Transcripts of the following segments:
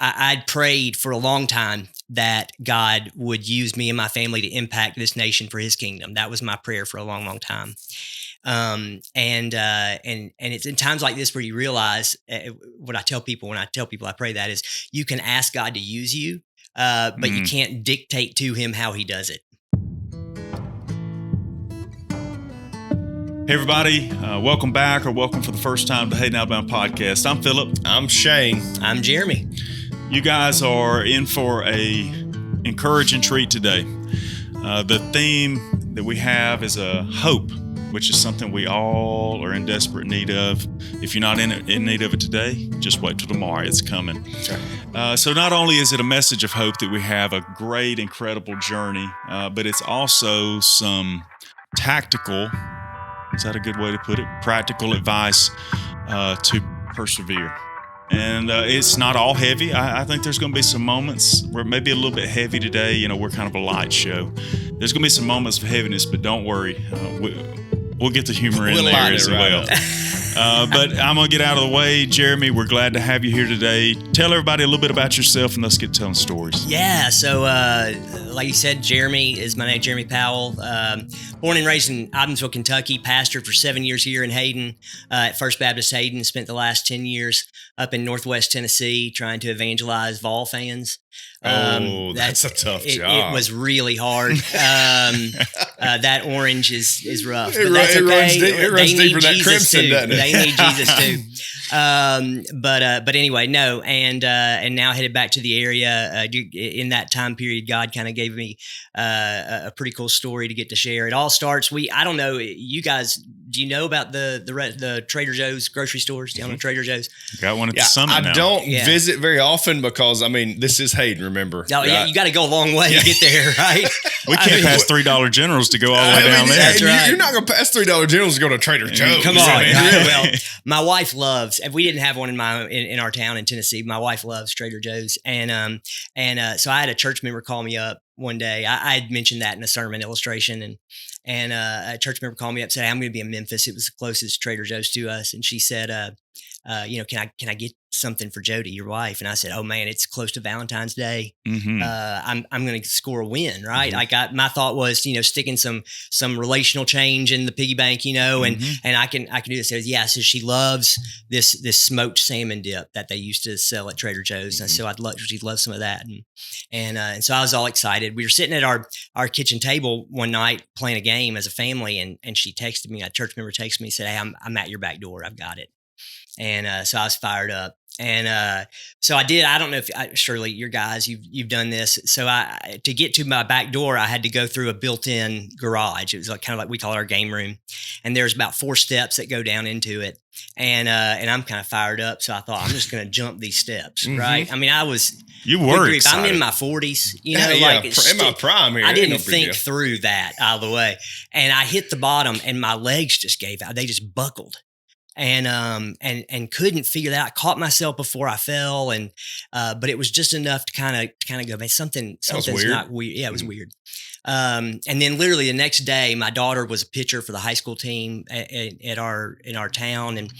I'd prayed for a long time that God would use me and my family to impact this nation for His kingdom. That was my prayer for a long, long time. And it's in times like this where you realize what I tell people when I tell people I pray that is you can ask God to use you, but you can't dictate to Him how He does it. Hey everybody, welcome back or welcome for the first time to Hayden Alabama Podcast. I'm Philip. I'm Shane. I'm Jeremy. You guys are in for a encouraging treat today. The theme that we have is a hope, which is something we all are in desperate need of. If you're not in need of it today, just wait till tomorrow. It's coming. Right. So not only is it a message of hope that we have a great, incredible journey, but it's also some tactical, is that a good way to put it? Practical advice to persevere. And it's not all heavy. I think there's going to be some moments where maybe a little bit heavy today. You know, we're kind of a light show. There's going to be some moments of heaviness, but don't worry. We'll get the humor in there as well. But I'm going to get out of the way. Jeremy, we're glad to have you here today. Tell everybody a little bit about yourself and let's get telling stories. Yeah, so like you said, Jeremy is my name, Jeremy Powell. Born and raised in Adamsville, Kentucky, pastored for 7 years here in Hayden, at First Baptist Hayden, spent the last 10 years up in Northwest Tennessee trying to evangelize Vol fans. That's a tough job. It was really hard. That orange is rough. It But that's okay. It runs deeper than that crimson, doesn't it? They need Jesus too. But anyway, no. And now headed back to the area. In that time period, God kind of gave me a pretty cool story to get to share. It all starts. I don't know. You guys, do you know about the Trader Joe's grocery stores? Do you know Trader Joe's? Got one at the summit now. I don't visit very often because this is Hayden. Remember? Oh, yeah, you got to go a long way to get there, right? We can't pass $3 Generals to go all the way down there. That's right. You're not going to pass $3 Generals to go to Trader Joe's. Come on. Really? Well, my wife loves, if we didn't have one in our town in Tennessee, my wife loves Trader Joe's. And so I had a church member call me up one day. I had mentioned that in a sermon illustration, and a church member called me up and said, hey, I'm going to be in Memphis. It was the closest Trader Joe's to us. And she said, can I get something for Jody, your wife? And I said, oh man, it's close to Valentine's Day. I'm going to score a win, right? My thought was, sticking some relational change in the piggy bank, and I can do this. So she loves this smoked salmon dip that they used to sell at Trader Joe's. And so she'd love some of that. And so I was all excited. We were sitting at our kitchen table one night playing a game as a family. And she texted me, a church member texted me, said, hey, I'm at your back door. I've got it. And so I was fired up. And so I did. I don't know if surely your guys, you've done this. So to get to my back door, I had to go through a built-in garage. It was kind of like we call it our game room. And there's about 4 steps that go down into it. And I'm kind of fired up. So I thought I'm just going to jump these steps, right? I mean, You were excited. I'm in my 40s, in my prime here. I didn't think through that out of the way. And I hit the bottom and my legs just gave out. They just buckled. And couldn't figure that out. I caught myself before I fell, but it was just enough to kind of go, man, something's not weird. Yeah, it was weird. And then literally the next day, my daughter was a pitcher for the high school team in our town, and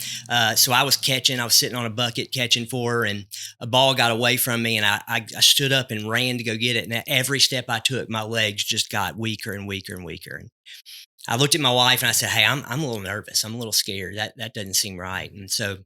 so I was sitting on a bucket catching for her, and a ball got away from me, and I stood up and ran to go get it, and every step I took, my legs just got weaker and weaker and weaker. And I looked at my wife and I said, hey, I'm a little nervous. I'm a little scared. That doesn't seem right. And so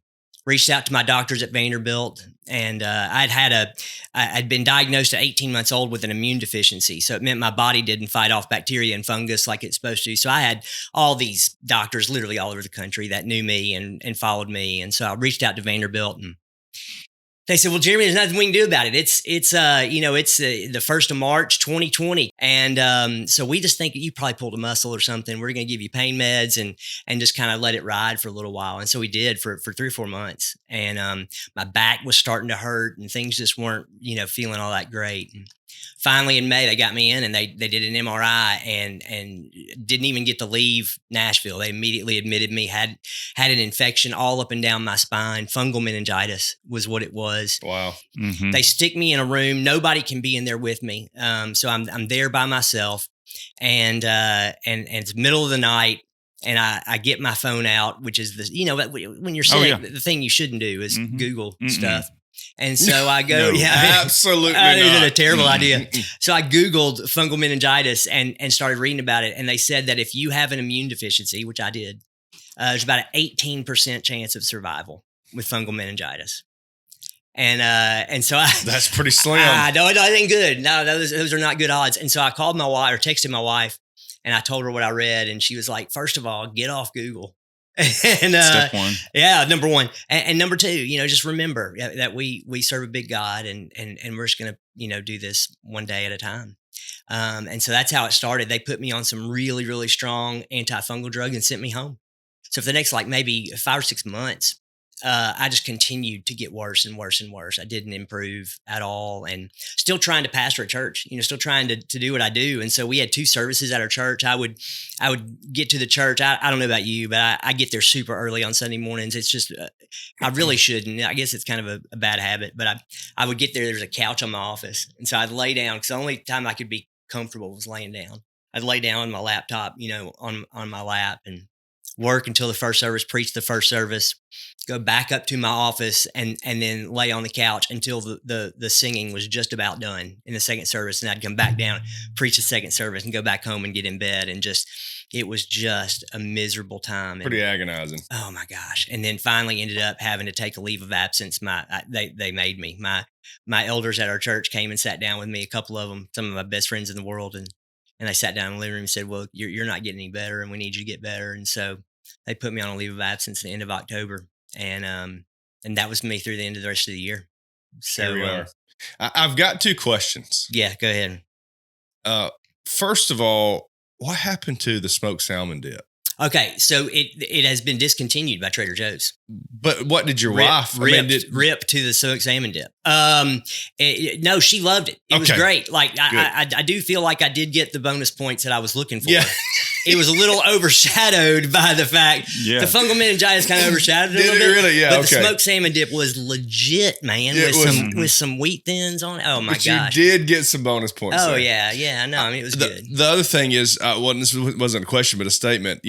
reached out to my doctors at Vanderbilt, and I'd been diagnosed at 18 months old with an immune deficiency. So it meant my body didn't fight off bacteria and fungus like it's supposed to. So I had all these doctors literally all over the country that knew me and followed me. And so I reached out to Vanderbilt, and they said, well, Jeremy, there's nothing we can do about it. It's the 1st of March, 2020. And so we just think you probably pulled a muscle or something. We're going to give you pain meds and just kind of let it ride for a little while. And so we did for 3 or 4 months. And my back was starting to hurt and things just weren't, feeling all that great. And finally in May, they got me in and they did an MRI and didn't even get to leave Nashville. They immediately admitted me, had an infection all up and down my spine. Fungal meningitis was what it was. Wow. Mm-hmm. They stick me in a room. Nobody can be in there with me. So I'm there by myself, and it's middle of the night. And I get my phone out, which is when you're sick, the thing you shouldn't do is Google stuff. And so I go, No, absolutely I think not. it's a terrible idea. So I Googled fungal meningitis and started reading about it. And they said that if you have an immune deficiency, which I did, there's about an 18% chance of survival with fungal meningitis. And so That's pretty slim. no, it ain't good. No, those are not good odds. And so I called my wife or texted my wife and I told her what I read. And she was like, first of all, get off Google. And Step one. yeah, number one. And number two, just remember that we serve a big God and we're just going to, do this one day at a time. And so that's how it started. They put me on some really, really strong antifungal drug and sent me home. So for the next maybe 5 or 6 months, I just continued to get worse and worse and worse. I didn't improve at all, and still trying to pastor a church. Still trying to do what I do. And so we had 2 services at our church. I would get to the church. I don't know about you, but I get there super early on Sunday mornings. It's just I really shouldn't. I guess it's kind of a bad habit. But I would get there. There's a couch on my office, and so I'd lay down because the only time I could be comfortable was laying down. I'd lay down on my laptop, on my lap and work until the first service, preach the first service, go back up to my office and then lay on the couch until the singing was just about done in the second service. And I'd come back down, preach the second service and go back home and get in bed. And it was just a miserable time. Pretty agonizing. Oh my gosh. And then finally ended up having to take a leave of absence. They made me. My elders at our church came and sat down with me, a couple of them, some of my best friends in the world. And they sat down in the living room and said, well, you're not getting any better and we need you to get better. And so they put me on a leave of absence at the end of October. And that was me through the end of the rest of the year. So here we are. I've got 2 questions. Yeah, go ahead. First of all, what happened to the smoked salmon dip? Okay, so it has been discontinued by Trader Joe's. But what did your wife? Rip to the smoked salmon dip. No, she loved it. It was great. Like I do feel like I did get the bonus points that I was looking for. Yeah. It was a little overshadowed by the fact the fungal meningitis kind of overshadowed it a little bit. Really? Yeah. But the smoked salmon dip was legit, man. With some wheat thins on it. Oh my gosh! You did get some bonus points. Oh there. yeah. I know. I mean, it was good. The other thing is, this wasn't a question, but a statement.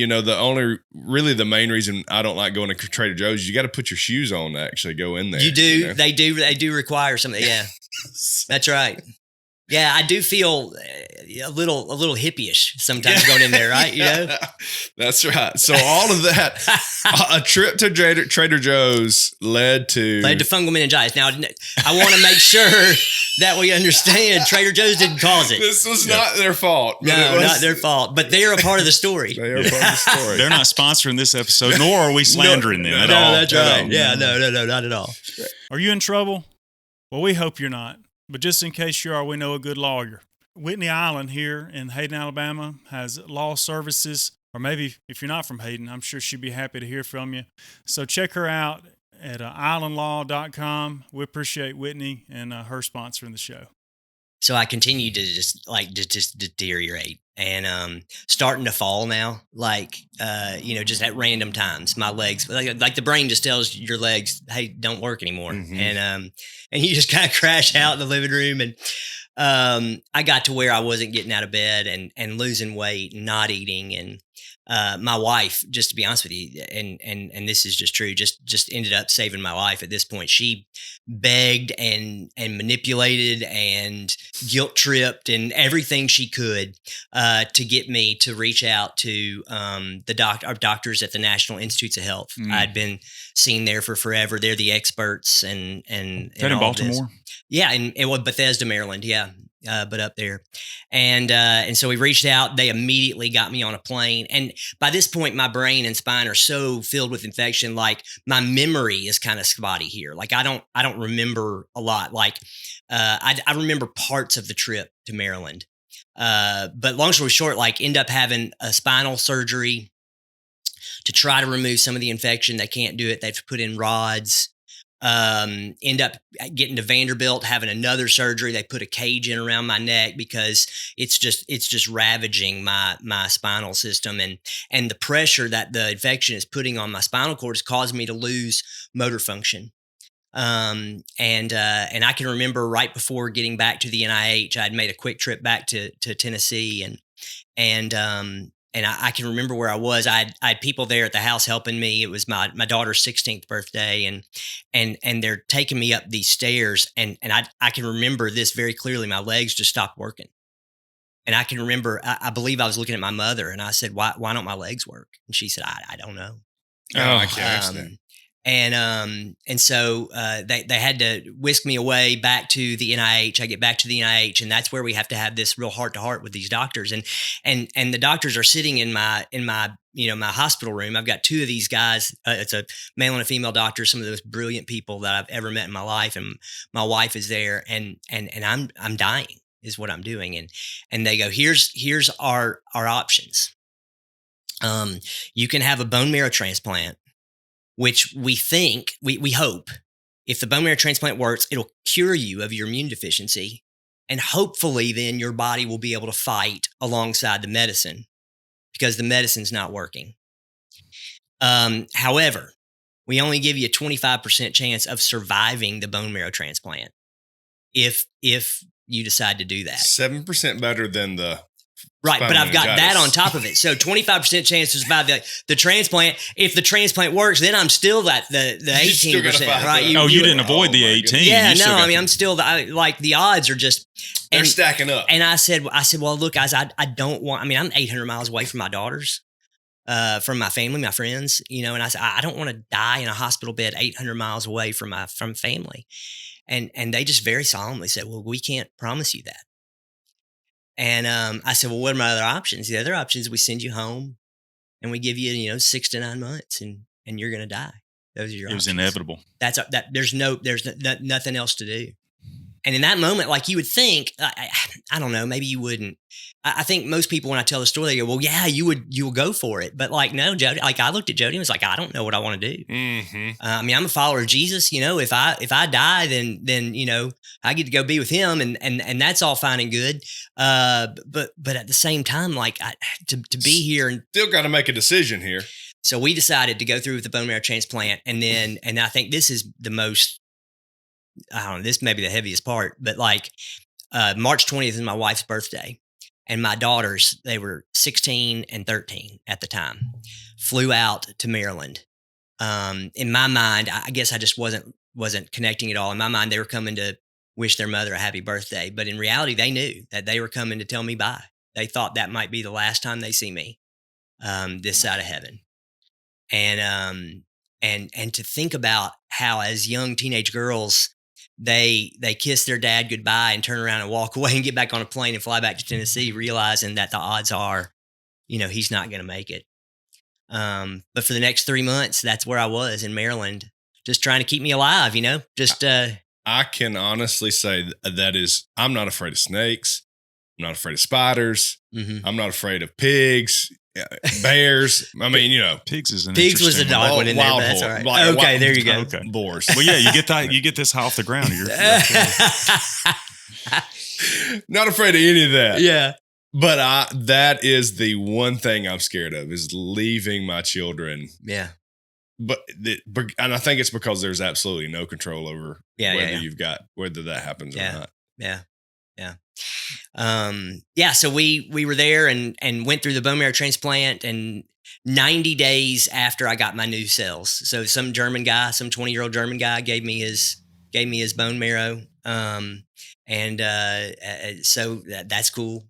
The main reason I don't like going to Trader Joe's is you got to put your shoes on to actually go in there. You do. They do require something. Yeah, that's right. Yeah, I do feel a little hippie-ish sometimes going in there, right? That's right. So all of that, a trip to Trader Joe's led to fungal meningitis. Now, I want to make sure that we understand Trader Joe's didn't cause it. This was not their fault. No, not their fault. But they're a part of the story. They are part of the story. They're not sponsoring this episode, nor are we slandering them at all. No, that's right. Yeah, no, not at all. Are you in trouble? Well, we hope you're not. But just in case you are, we know a good lawyer. Whitney Island here in Hayden, Alabama has law services, or maybe if you're not from Hayden, I'm sure she'd be happy to hear from you. So check her out at islandlaw.com. We appreciate Whitney and her sponsoring the show. So I continue to just deteriorate and starting to fall now, just at random times. My legs, like the brain just tells your legs, hey, don't work anymore. Mm-hmm. And you just kind of crash out in the living room. And I got to where I wasn't getting out of bed and losing weight and not eating. And my wife, just to be honest with you, and this is just true, just ended up saving my life at this point. She begged and manipulated and guilt tripped and everything she could to get me to reach out to our doctors at the National Institutes of Health. I'd been seen there for forever. They're the experts and that in Baltimore? Yeah, in Bethesda, Maryland. Yeah. But up there. And so we reached out. They immediately got me on a plane. And by this point, my brain and spine are so filled with infection. Like my memory is kind of spotty here. Like I don't remember a lot. Like I remember parts of the trip to Maryland. But long story short, end up having a spinal surgery to try to remove some of the infection. They can't do it. They've put in rods. End up getting to Vanderbilt, having another surgery. They put a cage in around my neck because it's just ravaging my spinal system, and the pressure that the infection is putting on my spinal cord has caused me to lose motor function. And I can remember right before getting back to the NIH, I'd made a quick trip back to Tennessee and I can remember where I was. I had people there at the house helping me. It was my daughter's 16th birthday, and they're taking me up these stairs, and I can remember this very clearly. My legs just stopped working. And I can remember, I believe I was looking at my mother, and I said, why don't my legs work? And she said, I don't know. I can't understand. And so they had to whisk me away back to the NIH. I get back to the NIH, and that's where we have to have this real heart to heart with these doctors. And the doctors are sitting in my my hospital room. I've got two of these guys. It's a male and a female doctor. Some of the most brilliant people that I've ever met in my life. And my wife is there, and I'm dying is what I'm doing. And they go, here's our options. You can have a bone marrow transplant, which we think, we hope, if the bone marrow transplant works, it'll cure you of your immune deficiency. And hopefully then your body will be able to fight alongside the medicine because the medicine's not working. However, we only give you a 25% chance of surviving the bone marrow transplant if you decide to do that. 7% better than the right, but I've got that meningitis. on top of it. So 25% chance to survive the transplant. If the transplant works, then I'm still at the 18%. Right? You didn't avoid the 18. Yeah, You still no, got I mean I'm still like the odds are just They're stacking up. And I said, well, look, guys, I don't want. I mean, I'm 800 miles away from my daughters, from my family, my friends, and I said, I don't want to die in a hospital bed 800 miles away from family. And they just very solemnly said, well, we can't promise you that. And I said, well, what are my other options? The other option is we send you home and we give you, 6 to 9 months and you're going to die. Those are your options. It was inevitable. There's nothing else to do. And in that moment, like you would think, I don't know, maybe you wouldn't. I think most people, when I tell the story, they go, well, yeah, you will go for it. But like, no, Jody, like I looked at Jody and was like, I don't know what I want to do. Mm-hmm. I mean, I'm a follower of Jesus. If I die, then I get to go be with him, and that's all fine and good. But at the same time, like to be here and Still got to make a decision here. so we decided to go through with the bone marrow transplant, and I think this is the most. I don't know. This may be the heaviest part, but like March 20th is my wife's birthday, and my daughters, they were 16 and 13 at the time, flew out to Maryland. In my mind, I guess I just wasn't connecting at all. In my mind, they were coming to wish their mother a happy birthday, but in reality, they knew that they were coming to tell me bye. They thought that might be the last time they see me this side of heaven, and to think about how as young teenage girls. They kiss their dad goodbye and turn around and walk away and get back on a plane and fly back to Tennessee, realizing that the odds are, he's not going to make it. But for the next 3 months, that's where I was in Maryland, just trying to keep me alive, I can honestly say I'm not afraid of snakes. I'm not afraid of spiders. Mm-hmm. I'm not afraid of pigs, bears. I mean, Pigs is an Pigs was a interesting dog one. one in there, but that's all right. Okay, there you go. Okay. Boars. Well, yeah, you get this off the ground. Not afraid of any of that. Yeah. But that is the one thing I'm scared of is leaving my children. Yeah. And I think it's because there's absolutely no control over whether that happens or not. Yeah. So we were there and went through the bone marrow transplant, and 90 days after I got my new cells. So some 20-year-old German guy gave me his bone marrow. So that's cool.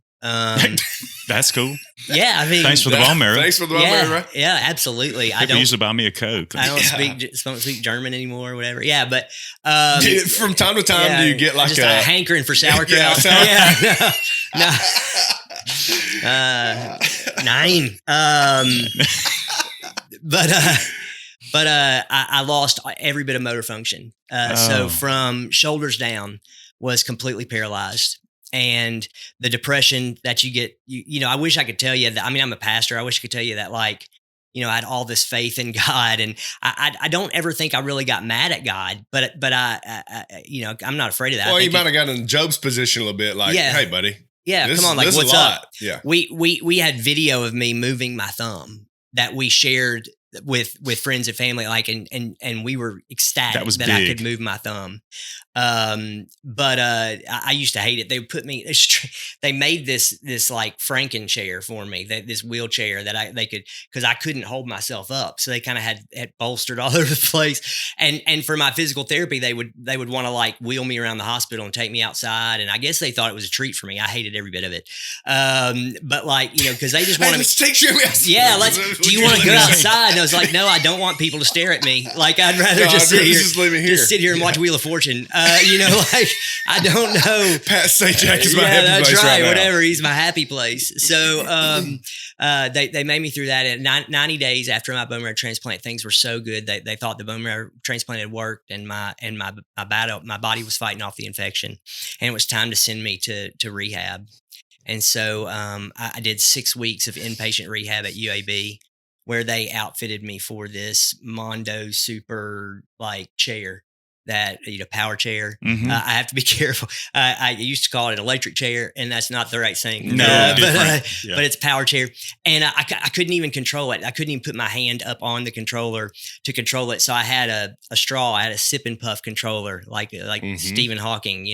That's cool. Yeah, I mean, Thanks for the bone marrow. Thanks for the bone marrow. Right? Yeah, absolutely. I don't usually buy me a Coke. I don't speak German anymore or whatever. Yeah, but from time to time, do you get like just a hankering for sauerkraut? No. Nine. But I lost every bit of motor function. So from shoulders down was completely paralyzed. And the depression that you get, I wish I could tell you that. I mean, I'm a pastor. I wish I could tell you that, like, I had all this faith in God, and I don't ever think I really got mad at God, but I'm not afraid of that. Well, you might have gotten in Job's position a little bit, like, hey, buddy. Yeah, come on, like, what's up? Yeah. We had video of me moving my thumb that we shared with friends and family, like, and we were ecstatic That was I big. could move my thumb. But I used to hate it. They would put me. They made this like Franken chair for me. This wheelchair that they could, because I couldn't hold myself up, so they kind of had bolstered all over the place. And for my physical therapy, they would want to like wheel me around the hospital and take me outside. And I guess they thought it was a treat for me. I hated every bit of it. But like, because they just wanted me. Take you outside. Yeah, do you want to go outside? And I was like, no, I don't want people to stare at me. Like, I'd rather just sit here, just leave me here. just sit here and watch Wheel of Fortune. Like, I don't know. Pat St. Jack is my happy that's place right now. Whatever, he's my happy place. So they made me through that. And 90 days after my bone marrow transplant, things were so good. They thought the bone marrow transplant had worked, and my body was fighting off the infection, and it was time to send me to rehab. And so I did 6 weeks of inpatient rehab at UAB, where they outfitted me for this Mondo super like chair, that power chair. Mhm. I have to be careful. I used to call it an electric chair, and that's not the right thing. No, but it's power chair, and I couldn't even control it. I couldn't even put my hand up on the controller to control it. So I had a straw. I had a sip and puff controller, like Stephen Hawking,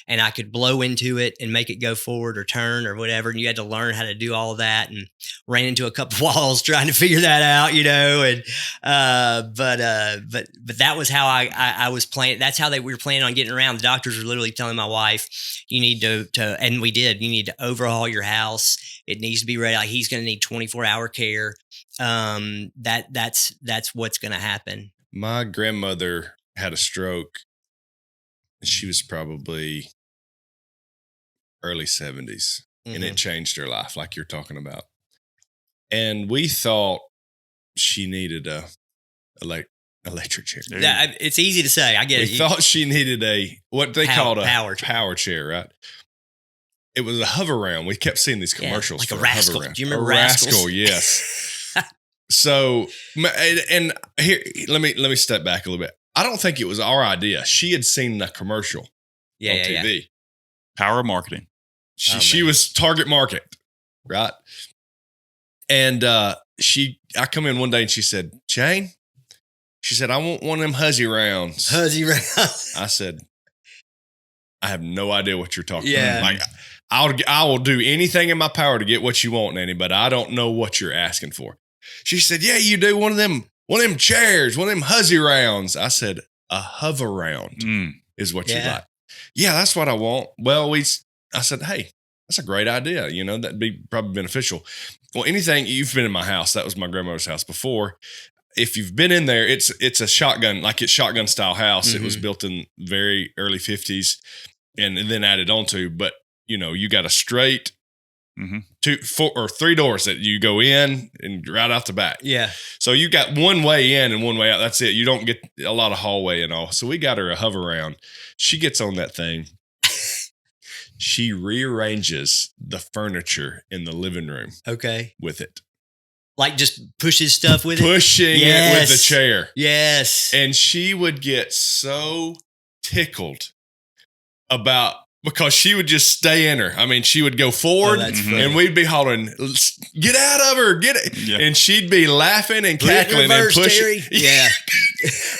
and I could blow into it and make it go forward or turn or whatever. And you had to learn how to do all of that, and ran into a couple walls trying to figure that out, And but that was how I was planning. That's how we were planning on getting around. The doctors were literally telling my wife, you need to, and we did, you need to overhaul your house. It needs to be ready. Like, he's going to need 24-hour care. That's what's going to happen. My grandmother had a stroke. She was probably early 70s, and it changed her life, like you're talking about. And we thought she needed a electric chair. Yeah, it's easy to say. I get it. We thought she needed what they called a power chair, right? It was a hover round. We kept seeing these commercials like for a rascal. hover round. Do you remember a Rascals? Rascal? Yes. So, and here, let me step back a little bit. I don't think it was our idea. She had seen the commercial on TV. Power of marketing. She was target market, right? And I come in one day and she said, Jane, she said, I want one of them huzzy rounds. Huzzy rounds. I said, I have no idea what you're talking Yeah. about. Like, I will do anything in my power to get what you want, Nanny, but I don't know what you're asking for. She said, yeah, you do one of them chairs, one of them huzzy rounds. I said, a hover round is what you like. Yeah, that's what I want. Well, I said, hey, that's a great idea. That'd be probably beneficial. Well, anything, you've been in my house. That was my grandmother's house before. If you've been in there, it's a shotgun, like it's shotgun style house. Mm-hmm. It was built in very early 50s and then added onto. But, you got a straight 2, 4, or 3 doors that you go in and right out the back. Yeah. So you got one way in and one way out. That's it. You don't get a lot of hallway and all. So we got her a hover round. She gets on that thing. She rearranges the furniture in the living room. Okay. With it. Like, just pushes stuff with Pushing it with the chair. Yes. And she would get so tickled because she would just stay in her. I mean, she would go forward and we'd be hollering, get out of her, get it. Yeah. And she'd be laughing and cackling and pushing. Terry. Yeah.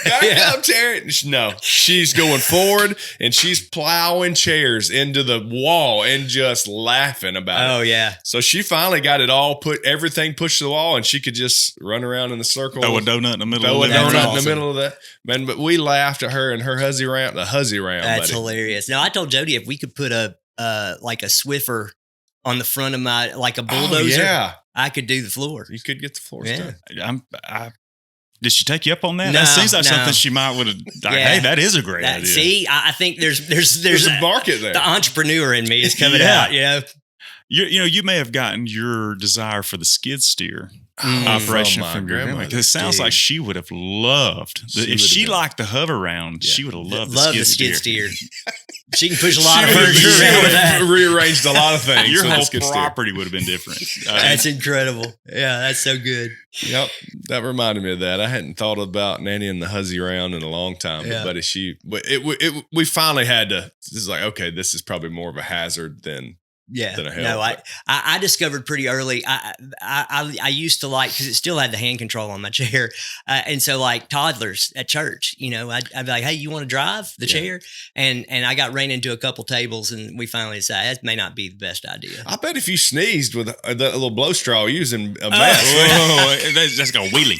Back up, Terry. No, she's going forward and she's plowing chairs into the wall and just laughing about it. Oh, yeah. So she finally got it all everything pushed to the wall, and she could just run around in the circle. Throw a donut in the middle of the middle of that. Man, but we laughed at her and her huzzy round. That's buddy. hilarious. Now, I told Jody if we could put a Swiffer on the front of my, like a bulldozer, I could do the floor. You could get the floors done. Did she take you up on that? No, That seems like something she might would have. Hey, that is a great idea. See, I think there's a market there. The entrepreneur in me is coming out. You may have gotten your desire for the skid steer operation from your grandma. It sounds like she would have loved. If she liked the hover round, she would have loved the skid steer. She can push a lot of furniture around with that. Rearranged a lot of things. Your whole property would have been different. That's incredible. Yeah, that's so good. Yep, that reminded me of that. I hadn't thought about Nanny and the huzzy round in a long time. Yeah. But we finally had to. This is like, okay, this is probably more of a hazard than Yeah, Than a no, helmet. I discovered pretty early. I used to like because it still had the hand control on my chair, and so like toddlers at church, I'd be like, "Hey, you want to drive the chair?" And I got ran into a couple tables, and we finally decided that may not be the best idea. I bet if you sneezed with that little blow straw using a Oh, mask. that's going wheelie.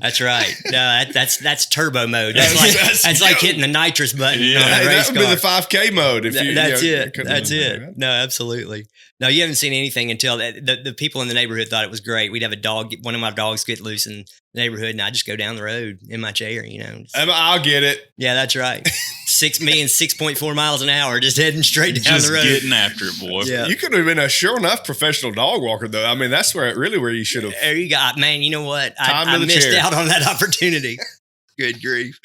That's right. No, that's turbo mode. That's like hitting the nitrous button on a Hey, race that would be car. the 5K mode. If you, That's you know, it. That's it. No, absolutely. No, you haven't seen anything until the people in the neighborhood thought it was great. We'd have a dog, one of my dogs get loose in the neighborhood, and I just go down the road in my chair, I'll get it. Yeah, that's right. 6.4 miles an hour, just heading straight down Just the road. getting after it, boy. Yeah. You could have been a sure enough professional dog walker, though. I mean, that's where you should have. There you go. Man, you know what? Time I to the missed chair. out on that opportunity. Good grief.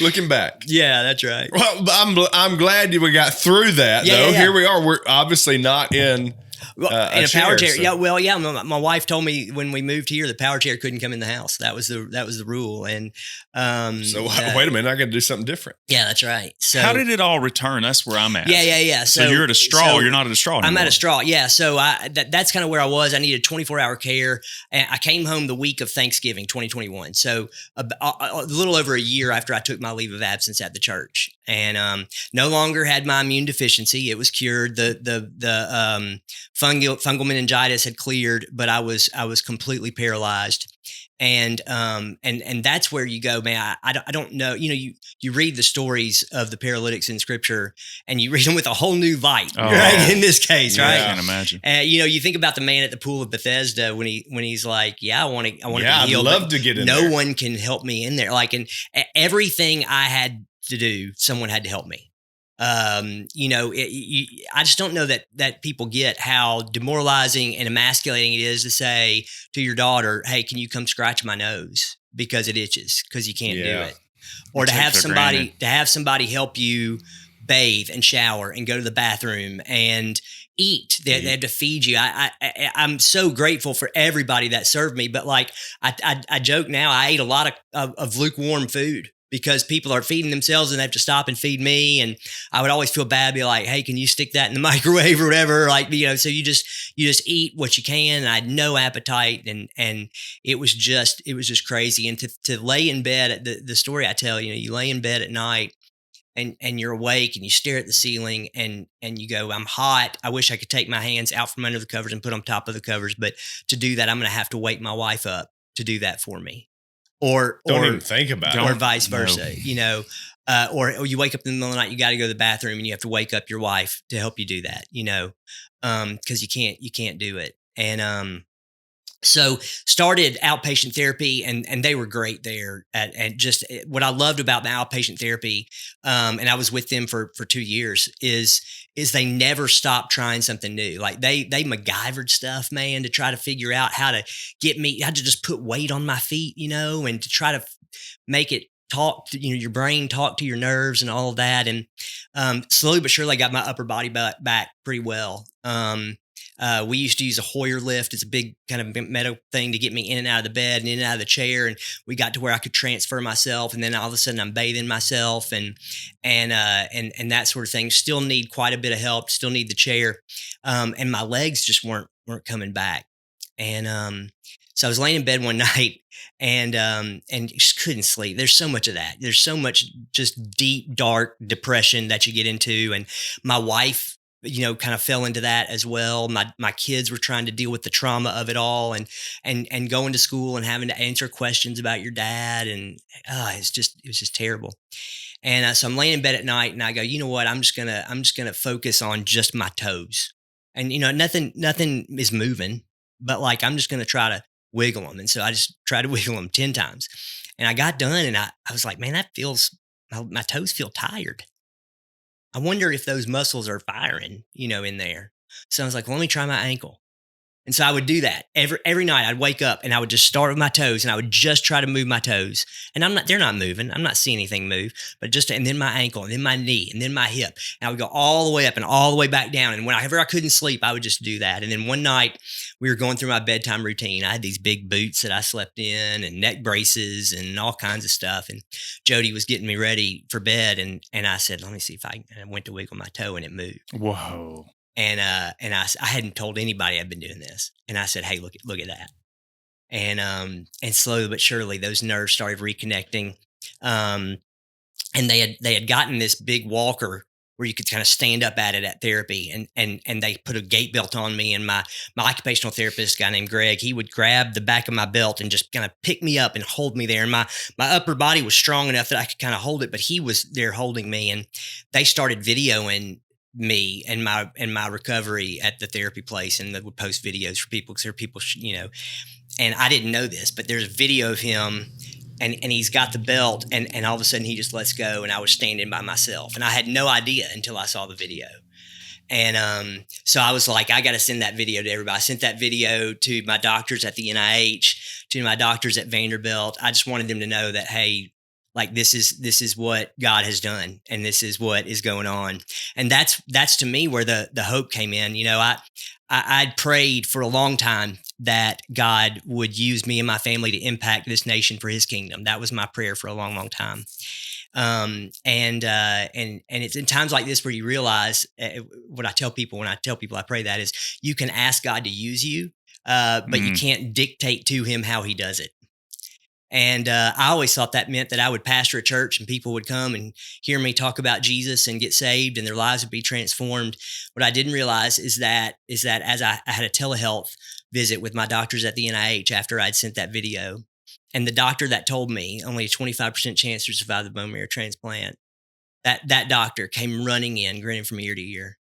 Looking back. Yeah, that's right. Well, I'm glad we got through that, Yeah, though. yeah, yeah. Here we are. We're obviously not in Well, a in a power chair. so- Yeah, well, yeah. My wife told me when we moved here, the power chair couldn't come in the house. That was the rule. And So wait a minute, I got to do something different. yeah, that's right. So How did it all return? That's where I'm at. Yeah. So you're at a straw. so You're not at a straw anymore. I'm at a straw. Yeah. So that's kind of where I was. I needed 24-hour care. And I came home the week of Thanksgiving, 2021. So a little over a year after I took my leave of absence at the church, and no longer had my immune deficiency. It was cured. The fungal meningitis had cleared, but I was completely paralyzed. And that's where you go, man. I don't know. You read the stories of the paralytics in Scripture, and you read them with a whole new light. Oh. Right? In this case, Yeah, right? I can't imagine. You think about the man at the pool of Bethesda when he's like, "Yeah, I want to Yeah, be I'd healed. love but to get in no there. one can help me in there. Like, and everything I had to do, someone had to help me. I just don't know that people get how demoralizing and emasculating it is to say to your daughter, "Hey, can you come scratch my nose because it itches because you can't do Yeah. it," or You to take have for somebody help you bathe and shower and go to the bathroom and eat. They have to feed you. I'm so grateful for everybody that served me, but like I joke now, I ate a lot of lukewarm food, because people are feeding themselves and they have to stop and feed me. And I would always feel bad, be like, "Hey, can you stick that in the microwave or whatever?" Like, so you just eat what you can. And I had no appetite. And it was just crazy. And to lay in bed at the story I tell, you lay in bed at night and you're awake and you stare at the ceiling and you go, "I'm hot. I wish I could take my hands out from under the covers and put them on top of the covers. But to do that, I'm going to have to wake my wife up to do that for me." Or Don't even think about or it. vice versa, or you wake up in the middle of the night, you got to go to the bathroom and you have to wake up your wife to help you do that, because you can't do it. And so started outpatient therapy, and they were great there. And just what I loved about the outpatient therapy, and I was with them for 2 years, is they never stopped trying something new. Like they MacGyvered stuff, man, to try to figure out how to get me, how to just put weight on my feet, and to try to make it talk to, your brain talk to your nerves and all of that. And slowly but surely I got my upper body back pretty well. We used to use a Hoyer lift. It's a big kind of metal thing to get me in and out of the bed and in and out of the chair. And we got to where I could transfer myself. And then all of a sudden I'm bathing myself and that sort of thing. Still need quite a bit of help. Still need the chair. And my legs just weren't coming back. And so I was laying in bed one night and just couldn't sleep. There's so much of that. There's so much just deep, dark depression that you get into. And my wife, kind of fell into that as well. My kids were trying to deal with the trauma of it all, and going to school and having to answer questions about your dad, and it was just terrible. And so I'm laying in bed at night, and I go, "You know what? I'm just gonna focus on just my toes, and nothing is moving, but like I'm just gonna try to wiggle them." And so I just tried to wiggle them 10 times, and I got done, and I was like, "Man, my toes feel tired. I wonder if those muscles are firing, in there." So I was like, "Well, let me try my ankle." And so I would do that every night. I'd wake up and I would just start with my toes, and I would just try to move my toes. And they're not moving. I'm not seeing anything move, but and then my ankle, and then my knee, and then my hip. And I would go all the way up and all the way back down. And whenever I couldn't sleep, I would just do that. And then one night we were going through my bedtime routine. I had these big boots that I slept in and neck braces and all kinds of stuff. And Jody was getting me ready for bed. And I said, "Let me see if I went to wiggle my toe and it moved." Whoa. I hadn't told anybody I'd been doing this. And I said, "Hey, look at that." And slowly but surely, those nerves started reconnecting. And they had gotten this big walker where you could kind of stand up at it at therapy, and they put a gait belt on me, and my occupational therapist, guy named Greg, he would grab the back of my belt and just kind of pick me up and hold me there, and my upper body was strong enough that I could kind of hold it, but he was there holding me. And they started videoing me and my recovery at the therapy place, and they would post videos for people, because there are people, and I didn't know this, but there's a video of him, and he's got the belt, and all of a sudden he just lets go, and I was standing by myself, and I had no idea until I saw the video. And so I was like, I got to send that video to everybody. I sent that video to my doctors at the NIH, to my doctors at Vanderbilt. I just wanted them to know that, hey, like this is what God has done, and this is what is going on. And that's to me where the hope came in. I'd prayed for a long time that God would use me and my family to impact this nation for His kingdom. That was my prayer for a long, long time. And it's in times like this where you realize what I tell people when I tell people I pray that is, you can ask God to use you, but you can't dictate to Him how He does it. And I always thought that meant that I would pastor a church and people would come and hear me talk about Jesus and get saved and their lives would be transformed. What I didn't realize is that as I had a telehealth visit with my doctors at the NIH after I'd sent that video, and the doctor that told me only a 25% chance to survive the bone marrow transplant, that doctor came running in, grinning from ear to ear.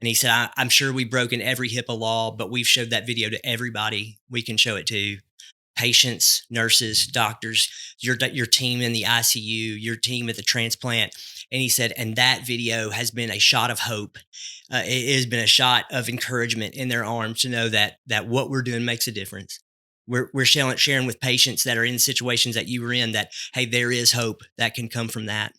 And he said, I'm sure we've broken every HIPAA law, but we've showed that video to everybody we can show it to. Patients, nurses, doctors, your team in the ICU, your team at the transplant. And he said, and that video has been a shot of hope. It has been a shot of encouragement in their arms to know that what we're doing makes a difference. We're sharing with patients that are in situations that you were in, that, hey, there is hope that can come from that.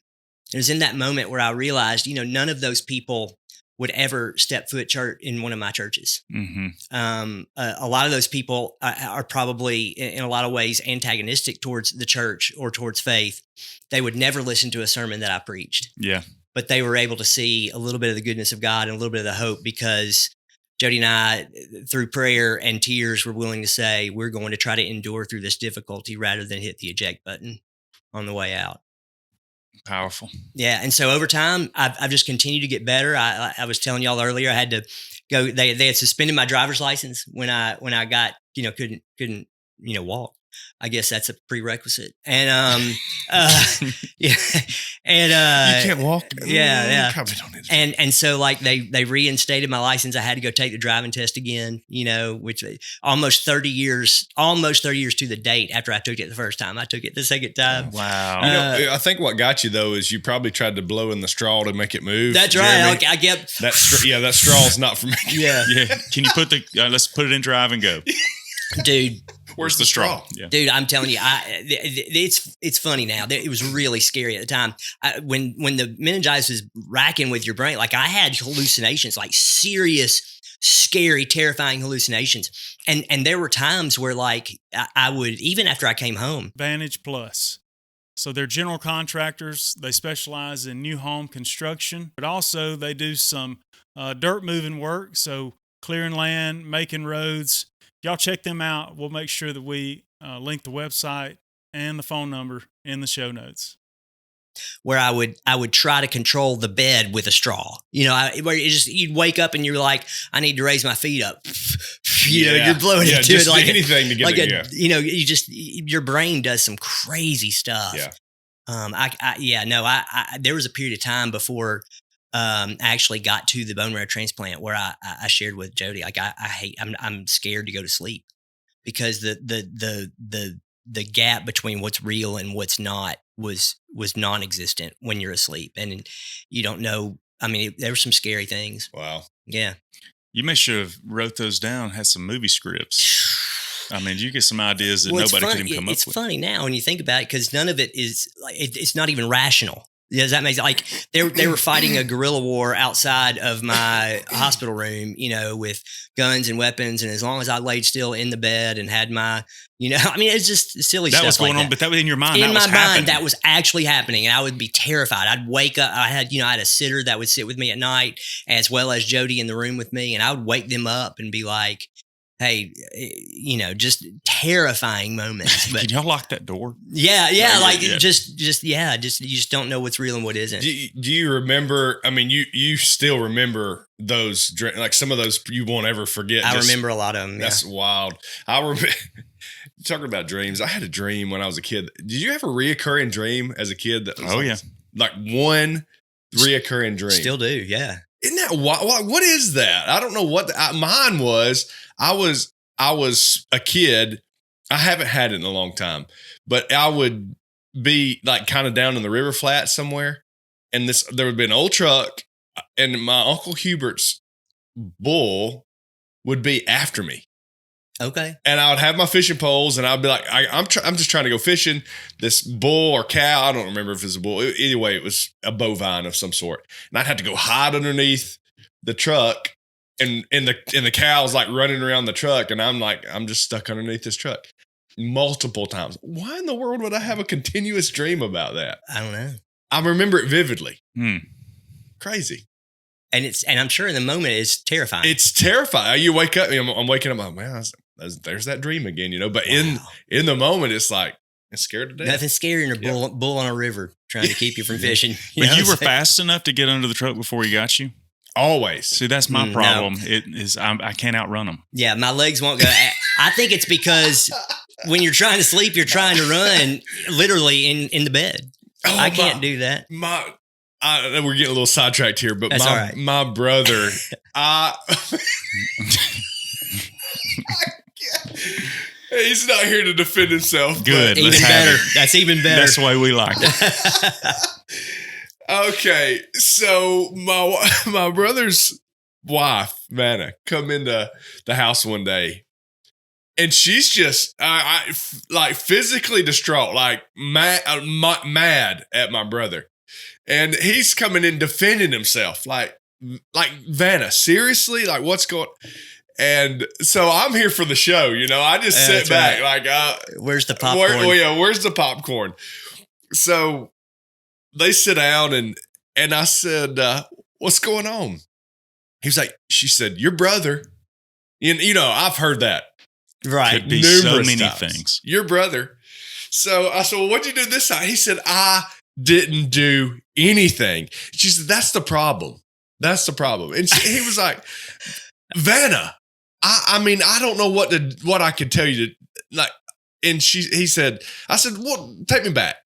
It was in that moment where I realized, none of those people would ever step foot in one of my churches. Mm-hmm. A lot of those people are probably in a lot of ways antagonistic towards the church or towards faith. They would never listen to a sermon that I preached. Yeah. But they were able to see a little bit of the goodness of God and a little bit of the hope, because Jody and I, through prayer and tears, were willing to say, we're going to try to endure through this difficulty rather than hit the eject button on the way out. Powerful. Yeah. And so over time, I've just continued to get better. I was telling y'all earlier, I had to go, they had suspended my driver's license when I got, couldn't walk. I guess that's a prerequisite. And, yeah. And, you can't walk. Yeah. You probably don't need to. And so like they reinstated my license. I had to go take the driving test again, which almost 30 years to the date after I took it the first time. I took it the second time. Wow. I think what got you though is you probably tried to blow in the straw to make it move. That's right. I get that. That straw is not for me. Yeah. Yeah. Can you put let's put it in drive and go. Dude, where's the straw? Yeah. Dude, I'm telling you, it's funny now. It was really scary at the time. When the meningitis was racking with your brain, like I had hallucinations, like serious, scary, terrifying hallucinations. And there were times where like I would, even after I came home. Vantage Plus. So they're general contractors. They specialize in new home construction, but also they do some dirt moving work. So clearing land, making roads. Y'all check them out. We'll make sure that we link the website and the phone number in the show notes. Where I would try to control the bed with a straw, where you'd wake up and you're like, I need to raise my feet up. You're blowing into it like anything to get it. Your brain does some crazy stuff. Yeah. There was a period of time before I actually got to the bone marrow transplant where I shared with Jody, like I'm scared to go to sleep, because the gap between what's real and what's not was non-existent when you're asleep, and you don't know. I mean, there were some scary things. Wow. Yeah. You may should have wrote those down, had some movie scripts. I mean, you get some ideas that nobody could even come up with. It's funny now when you think about it, because none of it is like, it's not even rational. Does that make sense? Like they were fighting a guerrilla war outside of my hospital room, with guns and weapons. And as long as I laid still in the bed and had my, I mean, it's just silly That stuff was going like on, but that was in your mind. In that was my mind, happening. that was actually happening, and I would be terrified. I'd wake up. I had a sitter that would sit with me at night, as well as Jody in the room with me, and I would wake them up and be like, "Hey, just terrifying moments." But Can y'all lock that door? yeah, Yeah. just you just don't know what's real and what isn't. Do you remember? I mean, you still remember those, like some of those you won't ever forget. I remember a lot of them. That's wild. I remember talking about dreams. I had a dream when I was a kid. Did you have a reoccurring dream as a kid? That was like one reoccurring dream. Still do, yeah. Isn't that wild? What is that? I don't know what mine was. I was a kid. I haven't had it in a long time, but I would be like kind of down in the river flat somewhere, and there would be an old truck, and my Uncle Hubert's bull would be after me. Okay. And I would have my fishing poles, and I'd be like, I'm just trying to go fishing. This bull or cow, I don't remember if it was a bull. Anyway, it was a bovine of some sort, and I'd have to go hide underneath the truck. And the cow's like running around the truck, and I'm just stuck underneath this truck multiple times. Why in the world would I have a continuous dream about that? I don't know. I remember it vividly. Hmm. Crazy. And I'm sure in the moment it's terrifying. It's terrifying. You wake up, I'm waking up, like, man, there's that dream again, But Wow. in the moment, it's like, I'm scared to death. Nothing scarier than a bull on a river trying to keep you from fishing. But you were fast enough to get under the truck before he got you? Always. See, that's my problem. It is I can't outrun them. Yeah, my legs won't go. I think it's because when you're trying to sleep, you're trying to run literally in the bed. I can't do that. We're getting a little sidetracked here, but That's all right. my brother, he's not here to defend himself. Good. Even Let's have better. it. That's even better. That's the way we like it. Okay, so my brother's wife, Vanna, come into the house one day, and she's just like physically distraught, like mad at my brother, and he's coming in defending himself, like Vanna, seriously, like what's going? And so I'm here for the show, I just sit back, right. like, Where's the popcorn? Where's the popcorn? So they sit down, and I said, what's going on? She said, your brother. I've heard that. Right. Could be so numerous many times. things. Your brother. So I said, well, what'd you do this time? He said, I didn't do anything. She said, that's the problem. That's the problem. And he was like, Vanna, I mean, I don't know what I could tell you to like. And he said, I said, well, take me back.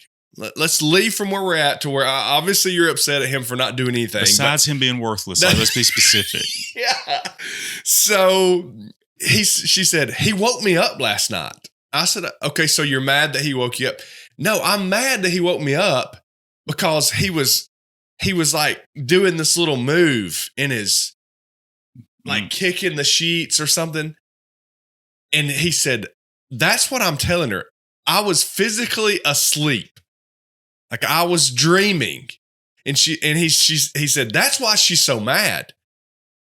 Let's leave from where we're at to where obviously you're upset at him for not doing anything. Besides him being worthless, so let's be specific. Yeah. So she said, he woke me up last night. I said, okay, so you're mad that he woke you up? No, I'm mad that he woke me up because he was like doing this little move in his, like kicking the sheets or something. And he said, that's what I'm telling her. I was physically asleep. Like I was dreaming. And he said, that's why she's so mad.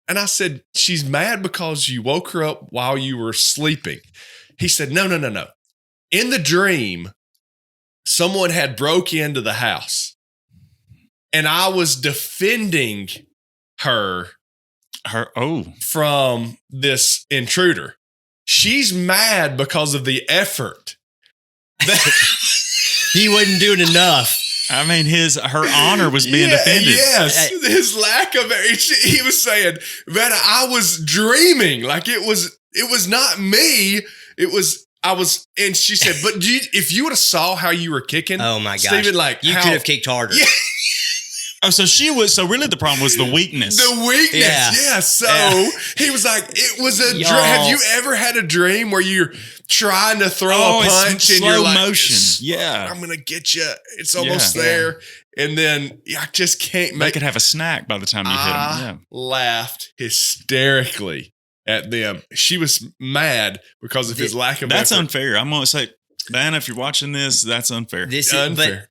And I said, she's mad because you woke her up while you were sleeping. He said, no. In the dream, someone had broke into the house and I was defending her from this intruder. She's mad because of the effort. He wasn't doing enough. I mean, her honor was being defended. Yes, his lack of it. He was saying, "Vanna, I was dreaming. Like it was not me. I was." And she said, "But if you would have saw how you were kicking, oh my gosh, Stephen, like you could have kicked harder." Yeah. Oh, so really the problem was the weakness. The weakness, yeah. So he was like, it was a dream. Have you ever had a dream where you're trying to throw a punch and you're like, motion? Yeah. I'm going to get you. It's almost there. And then I just can't They could have a snack by the time you hit them. Yeah. Laughed hysterically at them. She was mad because of his lack of That's effort. unfair. I'm going to say, Vanna, if you're watching this, that's unfair. This is Unfair.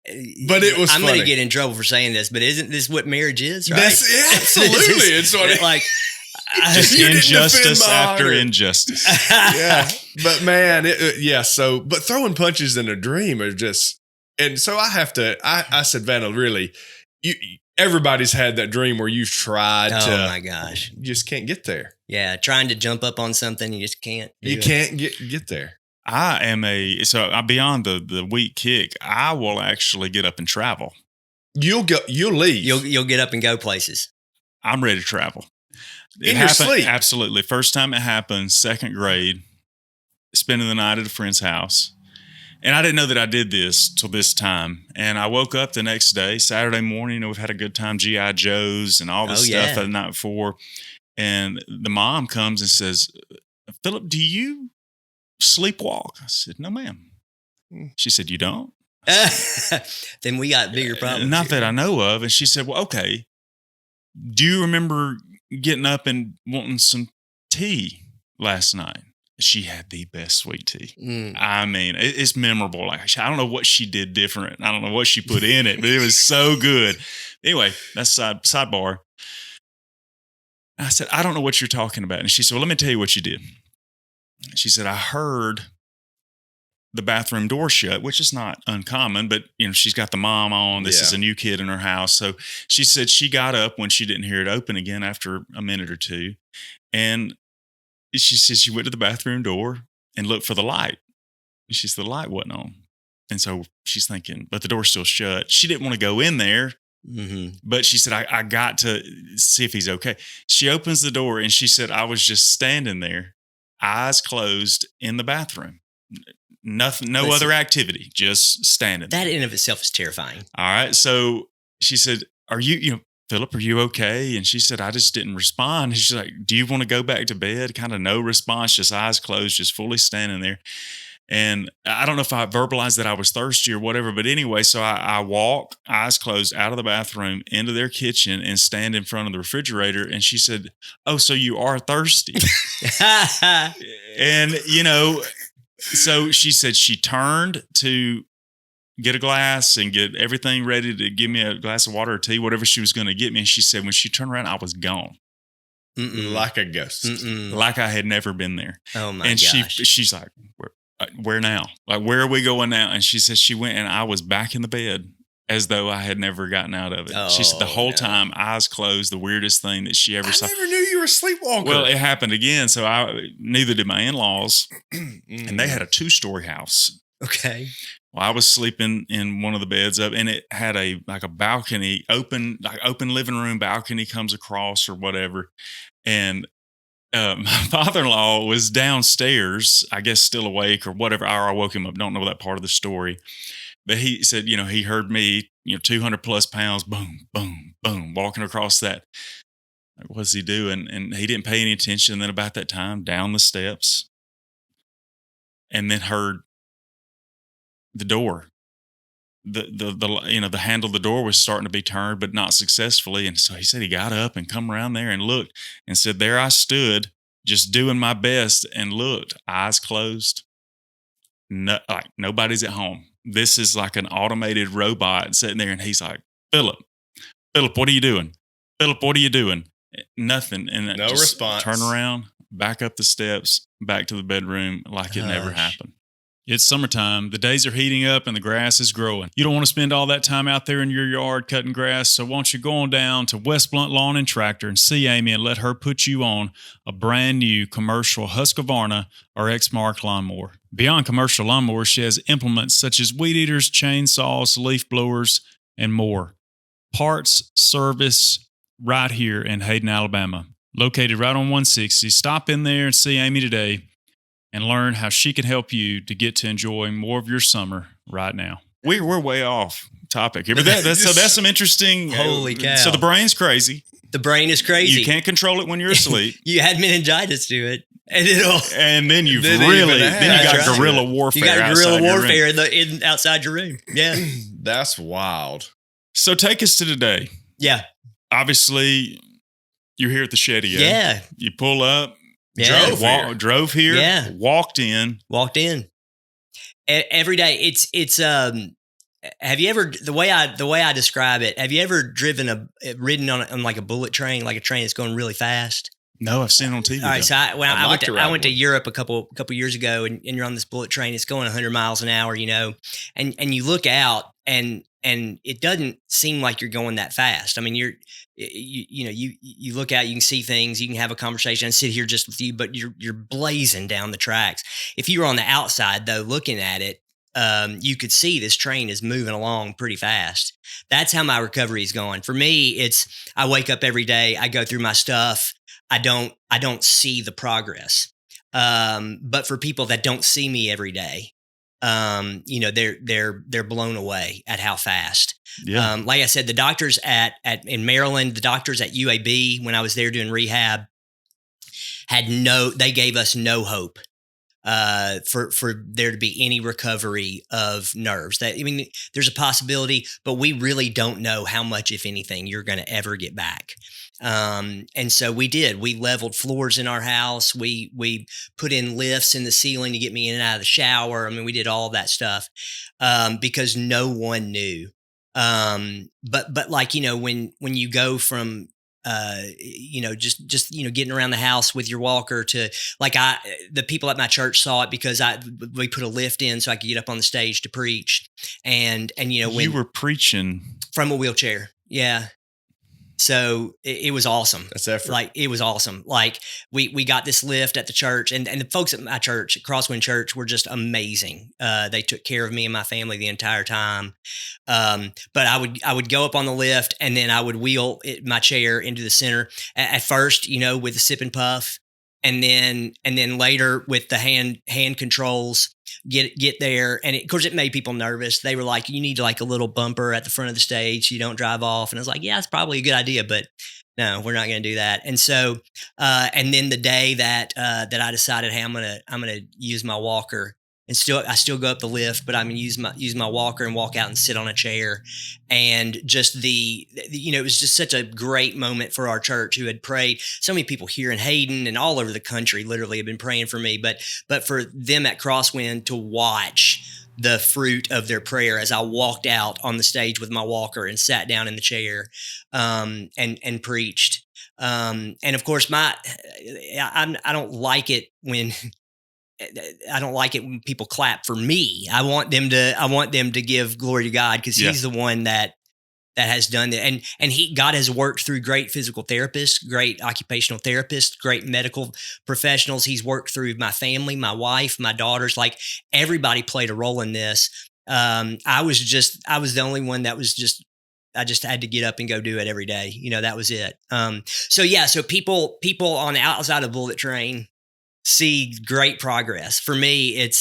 But it was I'm going funny. to get in trouble for saying this, but isn't this what marriage is? Right? Absolutely. It's what it, like. Just You didn't injustice defend my after honor. injustice. yeah. But man, but throwing punches in a dream are just, and so I said, Vanna, really, everybody's had that dream where you've tried to. Oh my gosh. You just can't get there. Yeah. Trying to jump up on something, you just can't. You can't get there. I am beyond the weak kick. I will actually get up and travel. You'll leave. You'll get up and go places. I'm ready to travel. In your sleep. Absolutely. First time it happened, second grade, spending the night at a friend's house. And I didn't know that I did this till this time. And I woke up the next day, Saturday morning, we've had a good time, G.I. Joes and all this stuff the night before. And the mom comes and says, Philip, do you sleepwalk? I said, no, ma'am. She said, you don't? Then we got bigger problems. Not that I know of. And she said, well, okay. Do you remember getting up and wanting some tea last night? She had the best sweet tea. I mean, it's memorable. Like, I don't know what she did different. I don't know what she put in it, but it was so good. Anyway, that's sidebar. I said, I don't know what you're talking about. And she said, well, let me tell you what you did. She said, I heard the bathroom door shut, which is not uncommon, but she's got the mom on. This is a new kid in her house. So she said she got up when she didn't hear it open again after a minute or two. And she said she went to the bathroom door and looked for the light. And she said the light wasn't on. And so she's thinking, but the door's still shut. She didn't want to go in there. Mm-hmm. But she said, I got to see if he's okay. She opens the door and she said, I was just standing there, eyes closed in the bathroom. Nothing, no other activity, just standing there. That in of itself is terrifying. All right. So she said, Philip, are you okay? And she said, I just didn't respond. And she's like, do you want to go back to bed? Kind of no response, just eyes closed, just fully standing there. And I don't know if I verbalized that I was thirsty or whatever, but anyway, so I walk, eyes closed, out of the bathroom, into their kitchen and stand in front of the refrigerator. And she said, oh, so you are thirsty. And, so she said she turned to get a glass and get everything ready to give me a glass of water or tea, whatever she was going to get me. And she said, when she turned around, I was gone. Like a ghost. Like I had never been there. Oh my gosh. And she's like, where now? Like, where are we going now? And she said she went and I was back in the bed as though I had never gotten out of it. She said the whole time, eyes closed, the weirdest thing that she ever saw. I never knew you were a sleepwalker. Well, it happened again. So neither did my in-laws. And they had a 2-story house. Okay. Well, I was sleeping in one of the beds up and it had a balcony, open living room balcony comes across or whatever. And my father-in-law was downstairs, I guess still awake or whatever. I woke him up. Don't know that part of the story. But he said, he heard me, 200 plus pounds, boom, boom, boom, walking across that. Like, what's he doing? And he didn't pay any attention. And then about that time, down the steps, and then heard the door. The handle of the door was starting to be turned, but not successfully. And so he said he got up and come around there and looked and said, there I stood, just doing my best and looked, eyes closed. Like nobody's at home. This is like an automated robot sitting there. And he's like, Philip, what are you doing? Philip, what are you doing? Nothing. And no response. Turn around, back up the steps, back to the bedroom like it never happened. It's summertime. The days are heating up and the grass is growing. You don't want to spend all that time out there in your yard cutting grass, so why don't you go on down to West Blunt Lawn and Tractor and see Amy and let her put you on a brand new commercial Husqvarna or Exmark lawnmower. Beyond commercial lawnmowers, she has implements such as weed eaters, chainsaws, leaf blowers, and more. Parts, service, right here in Hayden, Alabama. Located right on 160. Stop in there and see Amy today and learn how she can help you to get to enjoy more of your summer right now. We're way off topic here, but that's some interesting. Holy cow! So the brain's crazy. The brain is crazy. You can't control it when you're asleep. You had meningitis to it, and then you got guerrilla warfare. You got guerrilla warfare outside your room. Yeah, that's wild. So take us to today. Yeah, obviously you're here at the shed again. Yeah, you pull up. Yeah. Drove here. Yeah. Walked in. every day. It's have you ever the way I describe it? Have you ever ridden on like a bullet train, like a train that's going really fast? No, I've seen it on TV. All right, though. so I'd like to I ride went to one. Europe a couple years ago, and you're on this bullet train. It's going 100 miles an hour, and you look out, and it doesn't seem like you're going that fast. I mean, you look out, you can see things, you can have a conversation, and sit here just with you, but you're blazing down the tracks. If you were on the outside though, looking at it, you could see this train is moving along pretty fast. That's how my recovery is going. For me, it's I wake up every day, I go through my stuff. I don't see the progress. But for people that don't see me every day, they're blown away at how fast. Yeah. Like I said, the doctors in Maryland, the doctors at UAB when I was there doing rehab they gave us no hope for there to be any recovery of nerves. There's a possibility, but we really don't know how much, if anything, you're going to ever get back. And so we did. We leveled floors in our house. We put in lifts in the ceiling to get me in and out of the shower. I mean, we did all of that stuff because no one knew. But like when you go from just getting around the house with your walker to like the people at my church saw it because we put a lift in so I could get up on the stage to preach and when you were preaching from a wheelchair. Yeah. So it was awesome. That's effort. Like it was awesome. Like we got this lift at the church and the folks at my church, at Crosswind Church, were just amazing. They took care of me and my family the entire time. But I would go up on the lift and then I would wheel my chair into the center at first, with the sip and puff. And then later with the hand controls, get there. And of course it made people nervous. They were like, you need like a little bumper at the front of the stage so you don't drive off. And I was like, yeah, it's probably a good idea, but no, we're not going to do that. And so, and then the day that I decided, hey, I'm going to use my walker. And I still go up the lift, but I'm going to use my walker and walk out and sit on a chair. And just it was just such a great moment for our church who had prayed. So many people here in Hayden and all over the country literally have been praying for me. But for them at Crosswind to watch the fruit of their prayer as I walked out on the stage with my walker and sat down in the chair and preached. And of course, I don't like it when. I don't like it when people clap for me. I want them to give glory to God because He's the one that has done it. And God has worked through great physical therapists, great occupational therapists, great medical professionals. He's worked through my family, my wife, my daughters. Like everybody played a role in this. I was the only one that was just. I just had to get up and go do it every day. That was it. So people on the outside of Bullet Train see great progress. For me, it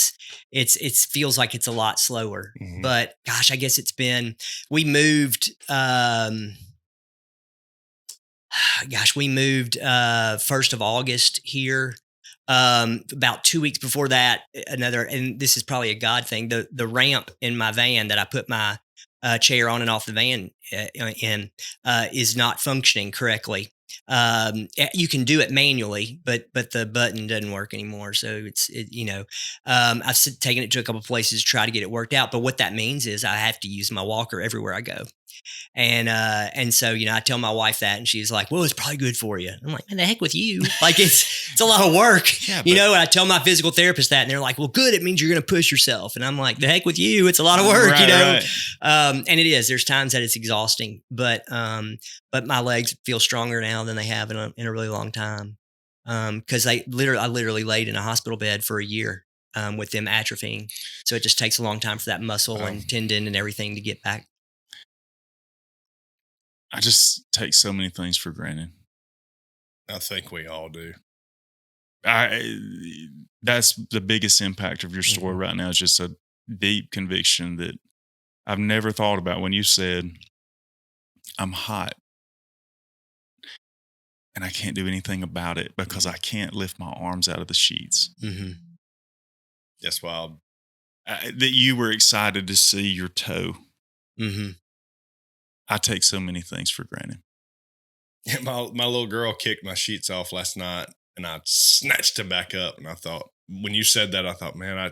feels like it's a lot slower, but gosh, I guess we moved 1st of August here. About 2 weeks before that, and this is probably a God thing, the ramp in my van that I put my chair on and off the van in is not functioning correctly. You can do it manually, but the button doesn't work anymore. So I've taken it to a couple of places to try to get it worked out. But what that means is I have to use my walker everywhere I go. And so, I tell my wife that and she's like, well, it's probably good for you. I'm like, man, the heck with you. Like it's a lot of work, and I tell my physical therapist that and they're like, well, good. It means you're going to push yourself. And I'm like, the heck with you. It's a lot of work, Right. And it is, there's times that it's exhausting, but my legs feel stronger now than they have in a really long time. Cause I literally laid in a hospital bed for a year, with them atrophying. So it just takes a long time for that muscle and tendon and everything to get back. I just take so many things for granted. I think we all do. That's the biggest impact of your story right now, is just a deep conviction that I've never thought about when you said, I'm hot and I can't do anything about it because I can't lift my arms out of the sheets. Mm-hmm. That's wild. That you were excited to see your toe. Mm-hmm. I take so many things for granted. My little girl kicked my sheets off last night and I snatched them back up. And I thought, when you said that, I thought, man,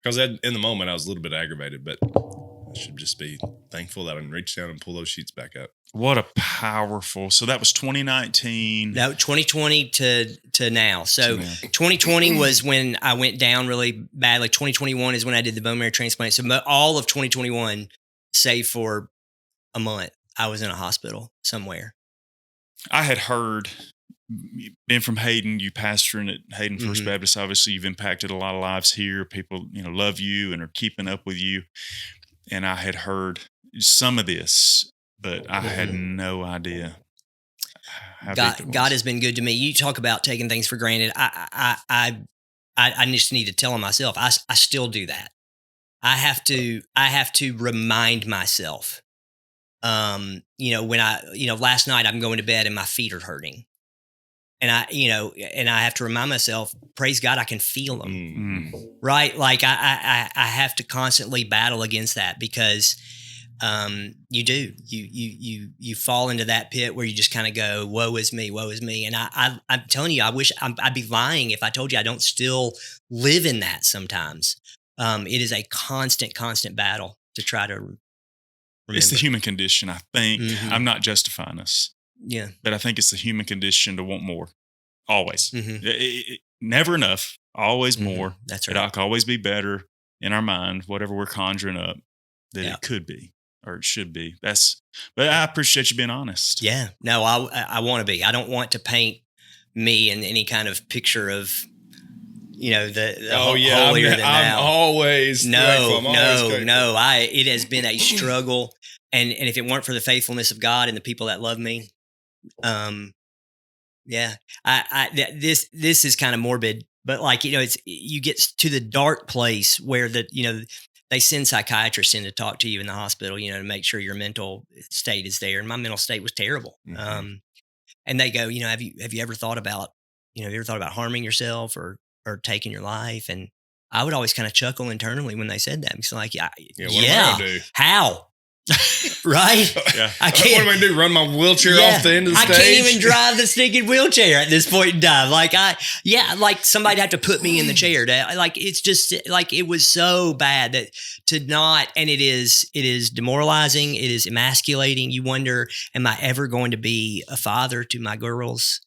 Because in the moment, I was a little bit aggravated, but I should just be thankful that I can reach down and pull those sheets back up. What a powerful. So that was 2019. No, 2020 to now. So To now. 2020 was when I went down really badly. 2021 is when I did the bone marrow transplant. So all of 2021, save for a month, I was in a hospital somewhere. I had heard, being from Hayden, you pastoring at Hayden First Mhm. Baptist. Obviously, you've impacted a lot of lives here. People, love you and are keeping up with you. And I had heard some of this, but I had no idea how deep it was. God has been good to me. You talk about taking things for granted. I just need to tell him myself. I still do that. I have to remind myself. When last night I'm going to bed and my feet are hurting, and I have to remind myself, praise God, I can feel them. Mm. Right? Like I have to constantly battle against that because you fall into that pit where you just kind of go, woe is me. And I'm telling you, I wish I'd be lying if I told you I don't still live in that sometimes. It is a constant battle to try to remember. It's the human condition, I think. Mhm. I'm not justifying us, Yeah. but I think it's the human condition to want more. Always. Mhm. Never enough. Always more. That's It right. can always be better in our mind, whatever we're conjuring up, that Yeah. it could be or it should be. But I appreciate you being honest. Yeah. No, I want to be. I don't want to paint me in any kind of picture of, the holier than I'm thou. always thankful. I'm always grateful. No. It has been a struggle, and if it weren't for the faithfulness of God and the people that love me, this is kind of morbid, but it's you get to the dark place where they send psychiatrists in to talk to you in the hospital, to make sure your mental state is there, and my mental state was terrible. Mhm. And they go, have you ever thought about, harming yourself or taking your life? And I would always kind of chuckle internally when they said that. It's like, What am I gonna do? how? Right? Yeah. I What can't. am I gonna do? Run my wheelchair off the end of the I stage? can't even drive the stinking wheelchair at this point in time. Like somebody'd have to put me in the chair. It's just like it was so bad that to not, and it is demoralizing. It is emasculating. You wonder, am I ever going to be a father to my girls?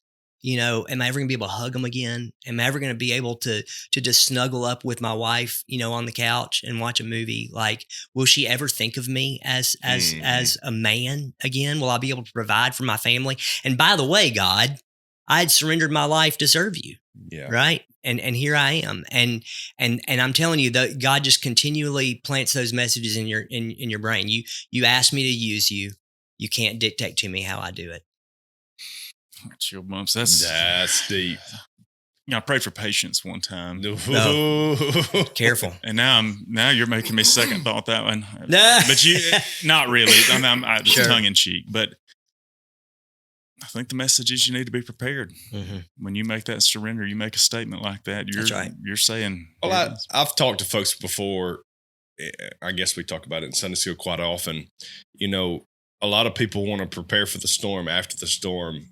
Am I ever gonna be able to hug them again? Am I ever gonna be able to just snuggle up with my wife, on the couch and watch a movie? Like, will she ever think of me as a man again? Will I be able to provide for my family? And by the way, God, I had surrendered my life to serve you. Yeah. Right. And here I am. And I'm telling you that God just continually plants those messages in your brain. You asked me to use you. You can't dictate to me how I do it. Chill bumps. That's deep. I prayed for patience one time, Careful. and now you're making me second thought that one. No. But you, not really. I'm just Sure. tongue in cheek. But I think the message is you need to be prepared. Mm-hmm. When you make that surrender, you make a statement like that. That's right. You're saying. Well, I've talked to folks before. I guess we talk about it in Sunday school quite often. A lot of people want to prepare for the storm after the storm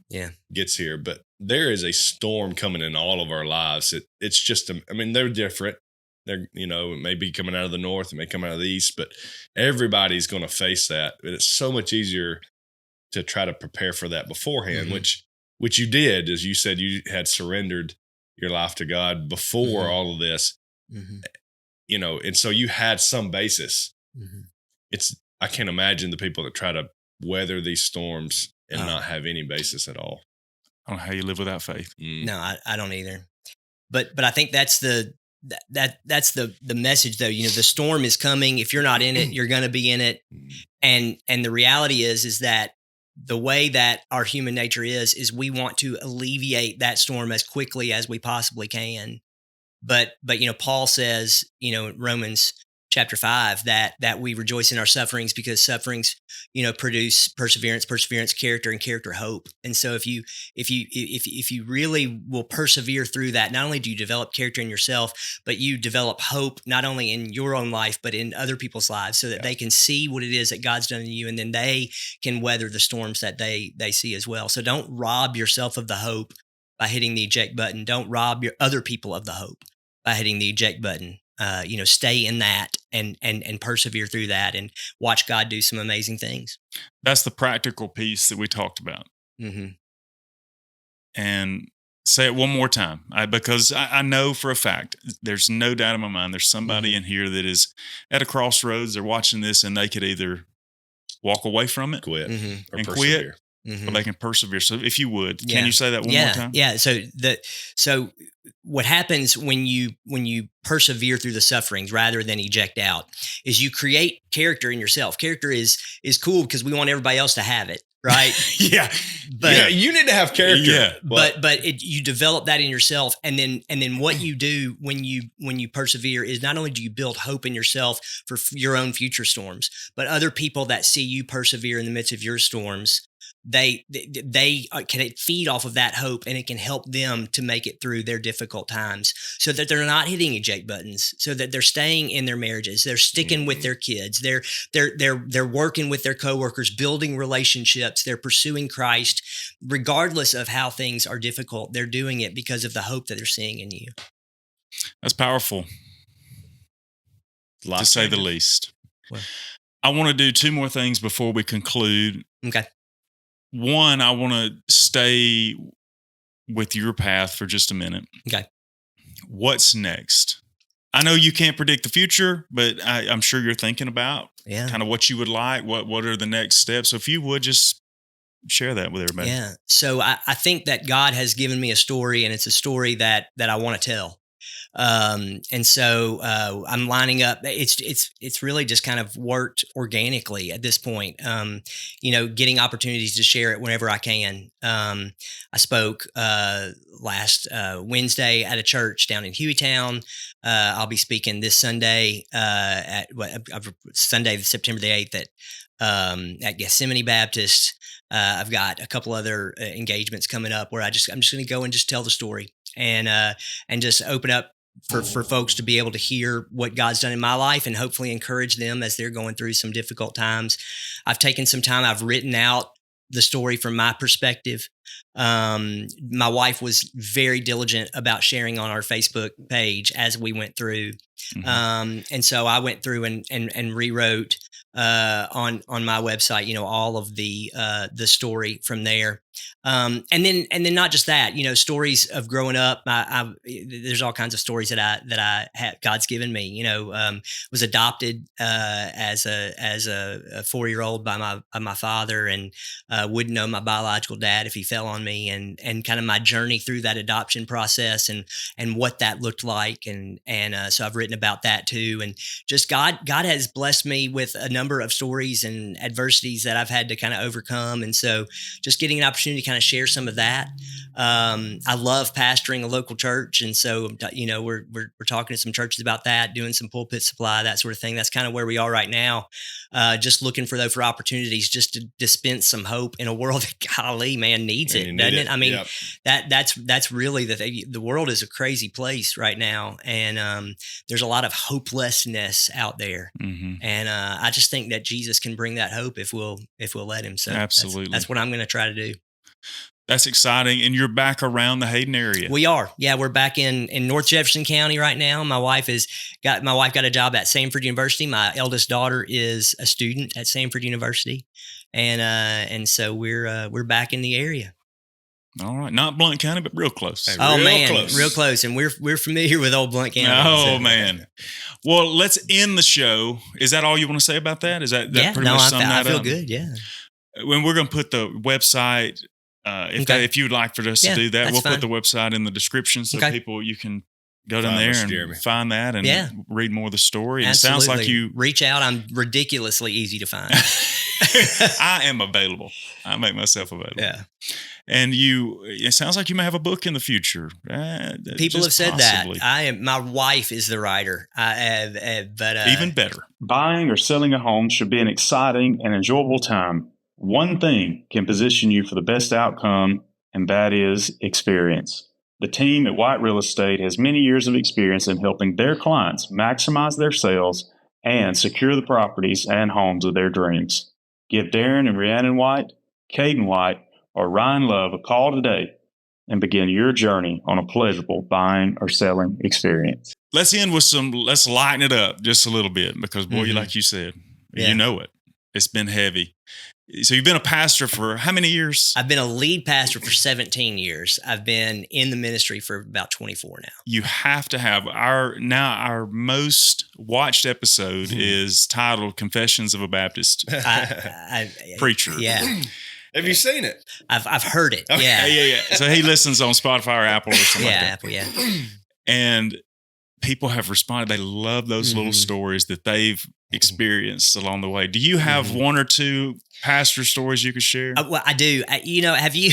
gets here, but there is a storm coming in all of our lives. It's just, they're different. They're, it may be coming out of the north, it may come out of the east, but everybody's going to face that. But it's so much easier to try to prepare for that beforehand, which you did, as you said, you had surrendered your life to God before all of this, and so you had some basis. I can't imagine the people that try to weather these storms and not have any basis at all. I don't know how you live without faith. No, I don't either. But I think that's the message though. The storm is coming. If you're not in it, you're going to be in it. And the reality is that the way that our human nature is we want to alleviate that storm as quickly as we possibly can. But Paul says, in Romans chapter 5, that we rejoice in our sufferings because sufferings, produce perseverance, character, and character hope. And so if you really will persevere through that, not only do you develop character in yourself, but you develop hope not only in your own life, but in other people's lives, so that they can see what it is that God's done in you, and then they can weather the storms that they see as well. So don't rob yourself of the hope by hitting the eject button. Don't rob your other people of the hope by hitting the eject button. stay in that and persevere through that and watch God do some amazing things. That's the practical piece that we talked about. Mm-hmm. And say it one more time, because I know for a fact, there's no doubt in my mind, there's somebody in here that is at a crossroads. They're watching this and they could either walk away from it, Quit or and persevere. or they can persevere. So if you would, can you say that one more time? Yeah. So what happens when you persevere through the sufferings rather than eject out is you create character in yourself. Character is cool because we want everybody else to have it, right? Yeah. But you need to have character. Yeah. but you develop that in yourself, and then what you do when you persevere is not only do you build hope in yourself for your own future storms, but other people that see you persevere in the midst of your storms, they can feed off of that hope, and it can help them to make it through their difficult times, so that they're not hitting eject buttons, so that they're staying in their marriages, they're sticking with their kids, they're working with their coworkers, building relationships, they're pursuing Christ, regardless of how things are difficult. They're doing it because of the hope that they're seeing in you. That's powerful, to say the least. Well, I want to do two more things before we conclude. okay. One, I want to stay with your path for just a minute. Okay. What's next? I know you can't predict the future, but I'm sure you're thinking about kind of what you would like. What are the next steps? So if you would just share that with everybody. Yeah. So I think that God has given me a story, and it's a story that I want to tell. And so I'm lining up. It's really just kind of worked organically at this point. Getting opportunities to share it whenever I can. I spoke last Wednesday at a church down in Hueytown. I'll be speaking this Sunday Sunday, September the 8th at Gethsemane Baptist. I've got a couple other engagements coming up where I'm just going to go and just tell the story and just open up for folks to be able to hear what God's done in my life and hopefully encourage them as they're going through some difficult times. I've taken some time. I've written out the story from my perspective. My wife was very diligent about sharing on our Facebook page as we went through. Mm-hmm. And so I went through and rewrote on my website, all of the story from there. And then not just that, stories of growing up. There's all kinds of stories that I have, God's given me. Was adopted as a 4-year-old by my father, and wouldn't know my biological dad if he fell on me, and kind of my journey through that adoption process and what that looked like, and so I've written about that too. And just God has blessed me with a number of stories and adversities that I've had to kind of overcome, and so just getting an opportunity to kind of share some of that. I love pastoring a local church, and so we're talking to some churches about that, doing some pulpit supply, that sort of thing. That's kind of where we are right now. Just looking for opportunities just to dispense some hope in a world that, golly, man, needs it, doesn't it? I mean, yep. That's really the thing. The world is a crazy place right now, and there's a lot of hopelessness out there. Mm-hmm. And I just think that Jesus can bring that hope if we'll let him. So absolutely, that's what I'm going to try to do. That's exciting. And you're back around the Hayden area. We are. Yeah, we're back in North Jefferson County right now. My wife got a job at Samford University. My eldest daughter is a student at Samford University. And so we're back in the area. All right. Not Blount County, but real close. Hey, real close. And we're familiar with old Blount County. Oh, man. Well, let's end the show. Is that all you want to say about that? Is that pretty much sum that up? I feel good, yeah. When we're going to put the website, if you would like for us to do that, we'll put the website in the description so people, you can go down there and find that and read more of the story. And absolutely. It sounds like you reach out. I'm ridiculously easy to find. I am available. I make myself available. Yeah. And it sounds like you may have a book in the future. People have said possibly. That. My wife is the writer. But even better. Buying or selling a home should be an exciting and enjoyable time. One thing can position you for the best outcome, and that is experience. The team at White Real Estate has many years of experience in helping their clients maximize their sales and secure the properties and homes of their dreams. Give Darren and Rhiannon White, Caden White, or Ryan Love a call today and begin your journey on a pleasurable buying or selling experience. Let's end with let's lighten it up just a little bit because, boy, like you said, Yeah. you know it. It's been heavy. So you've been a pastor for how many years? I've been a lead pastor for 17 years. I've been in the ministry for about 24 now. You have to have our most watched episode is titled "Confessions of a Baptist Preacher." Yeah. Have you seen it? I've heard it. Okay. Yeah. So he listens on Spotify or Apple or something Yeah, like that. Apple, yeah. And people have responded. They love those little stories that they've experienced along the way. Do you have one or two pastor stories you could share? Well, I do. Have you?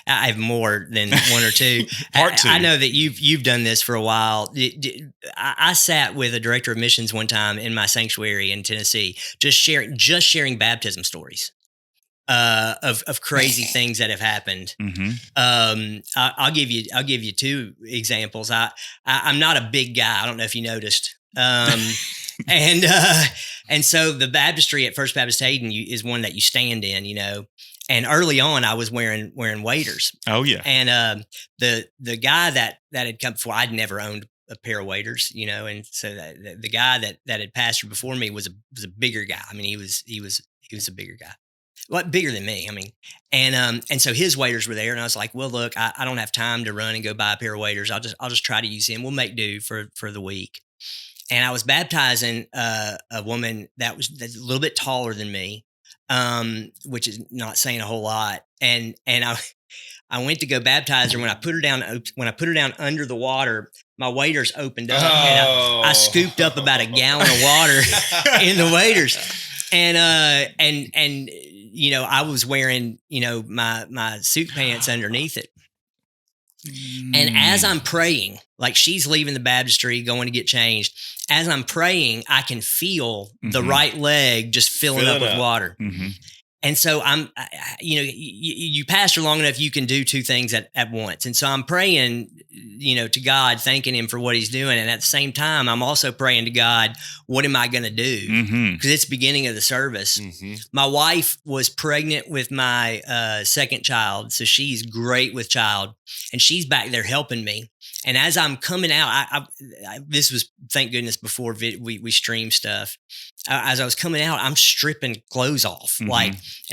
I have more than one or two. Part two. I know that you've done this for a while. I sat with a director of missions one time in my sanctuary in Tennessee, just sharing baptism stories of crazy things that have happened. I'll give you two examples. I'm not a big guy. I don't know if you noticed. And so the baptistry at First Baptist Hayden is one that you stand in, and early on I was wearing waders. Oh yeah. And the guy that had come before, I'd never owned a pair of waders, and so the guy that had pastored before me was a bigger guy. I mean, he was a bigger guy. Well, bigger than me. I mean, and so his waders were there, and I was like, well, look, I don't have time to run and go buy a pair of waders. I'll just try to use him. We'll make do for the week. And I was baptizing a woman that's a little bit taller than me, which is not saying a whole lot. And I went to go baptize her. When I put her down under the water, my waders opened up, and I scooped up about a gallon of water in the waders. And I was wearing my suit pants underneath it. And as I'm praying, like she's leaving the baptistry, going to get changed. As I'm praying, I can feel the right leg just filling up with water. And so you pastor long enough, you can do two things at once. And so I'm praying, to God, thanking him for what he's doing. And at the same time, I'm also praying to God, what am I going to do? Because it's the beginning of the service. My wife was pregnant with my second child. So she's great with child, and she's back there helping me. And as I'm coming out, this was, thank goodness, before we stream stuff. As I was coming out, I'm stripping clothes off, and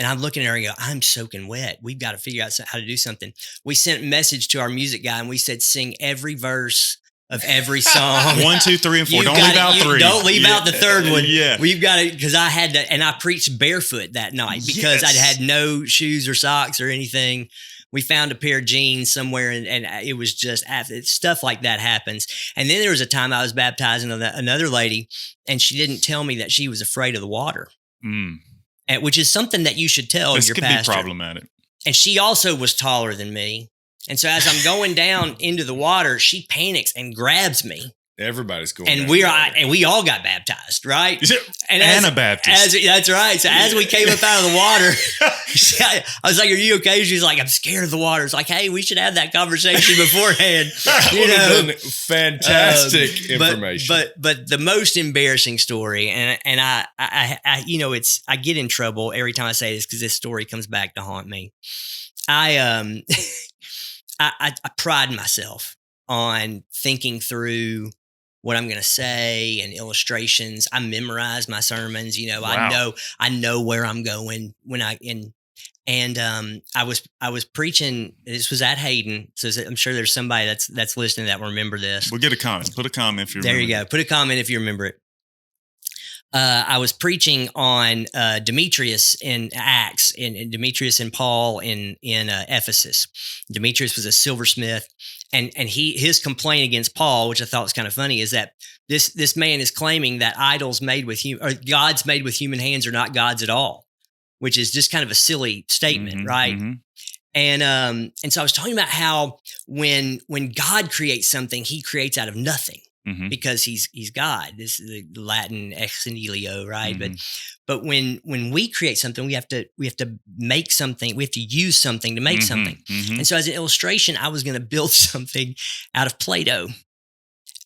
I'm looking at her and go, I'm soaking wet. We've got to figure out how to do something. We sent a message to our music guy, and we said, sing every verse of every song. 1, 2, 3, and 4. Don't leave out 3. Don't leave out the third one. Yeah. We've got it, because I had to, and I preached barefoot that night because I'd had no shoes or socks or anything. We found a pair of jeans somewhere, and it was just stuff like that happens. And then there was a time I was baptizing another lady, and she didn't tell me that she was afraid of the water, which is something that you should tell your pastor. This could be problematic. And she also was taller than me. And so as I'm going down into the water, she panics and grabs me. Everybody's going. And we all got baptized, right? And Anabaptist. That's right. So as we came up out of the water, I was like, "Are you okay?" She's like, "I'm scared of the water." It's like, "Hey, we should have that conversation beforehand." Fantastic information. But the most embarrassing story, and I I get in trouble every time I say this because this story comes back to haunt me. I pride myself on thinking through what I'm going to say and illustrations. I memorize my sermons. Wow. I know where I'm going when I was preaching. This was at Hayden, so I'm sure there's somebody that's listening that will remember this. We'll get a comment. Put a comment if you remember. There you go. Put a comment if you remember it. I was preaching on Demetrius in Acts, and Demetrius and Paul in Ephesus. Demetrius was a silversmith, and his complaint against Paul, which I thought was kind of funny, is that this man is claiming that idols made with gods made with human hands are not gods at all, which is just kind of a silly statement, right? And so I was talking about how when God creates something, He creates out of nothing. Because he's God. This is the Latin ex nihilo, right? But when we create something, we have to make something. We have to use something to make something. And so, as an illustration, I was going to build something out of Play-Doh.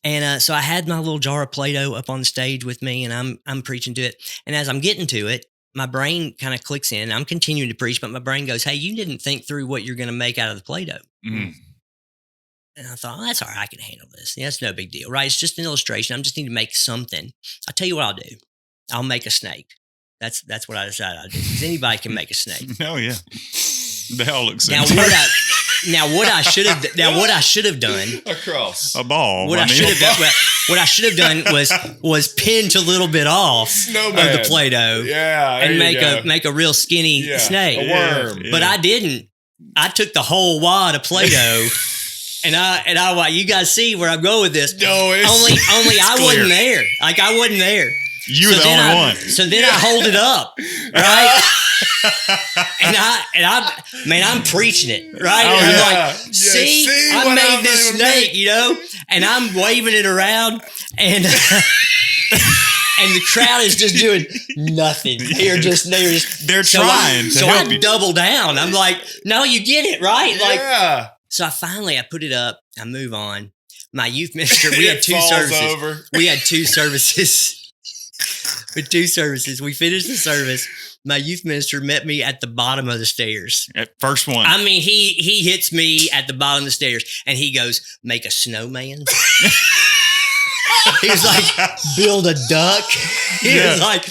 And so I had my little jar of Play-Doh up on the stage with me, and I'm preaching to it. And as I'm getting to it, my brain kind of clicks in. I'm continuing to preach, but my brain goes, "Hey, you didn't think through what you're going to make out of the Play-Doh." Mm. And I thought, that's all right. I can handle this. Yeah, it's no big deal, right? It's just an illustration. I just need to make something. I'll tell you what I'll do. I'll make a snake. That's what I decided I'd do. Because anybody can make a snake. Oh yeah, they all look Now similar. what I should have done. A cross. A ball. What I should have done was pinch a little bit off Snowman. of the Play-Doh Yeah. and there make a real skinny Yeah. snake. A worm. Yeah. But I didn't. I took the whole wad of Play-Doh, and I you guys see where I'm going with this. No, it's Only I clear. wasn't there. Like I wasn't there. You were the then only I- one. So then I hold it up, right? and I'm preaching it, right? Oh, And I'm yeah. like, see, I what made I'm this able to snake, make. you know, and I'm waving it around, and and the crowd is just doing nothing. They're just They're so trying to so help I you. double down. I'm like, no, you get it, right? Like, Yeah. so I put it up. I move on. My youth minister, we had It two falls services. over. We had two services. With two services. We finished the service. My youth minister met me at the bottom of the stairs. At first one. I mean, he hits me at the bottom of the stairs and he goes, make a snowman. He was like, build a duck. He was like,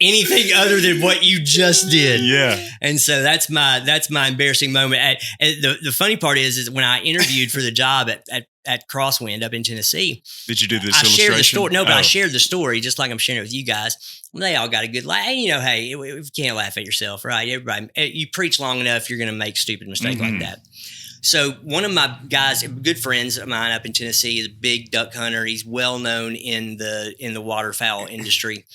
anything other than what you just did. Yeah. And so that's my embarrassing moment. The funny part is when I interviewed for the job at Crosswind up in Tennessee, Did you do this I illustration? shared the story. No, but I Oh. shared the story just like I'm sharing it with you guys. They all got a good laugh. You know, hey, if you can't laugh at yourself, right? Everybody, you preach long enough, you're going to make stupid mistakes like that. So one of my guys, good friends of mine up in Tennessee, is a big duck hunter. He's well known in the waterfowl industry,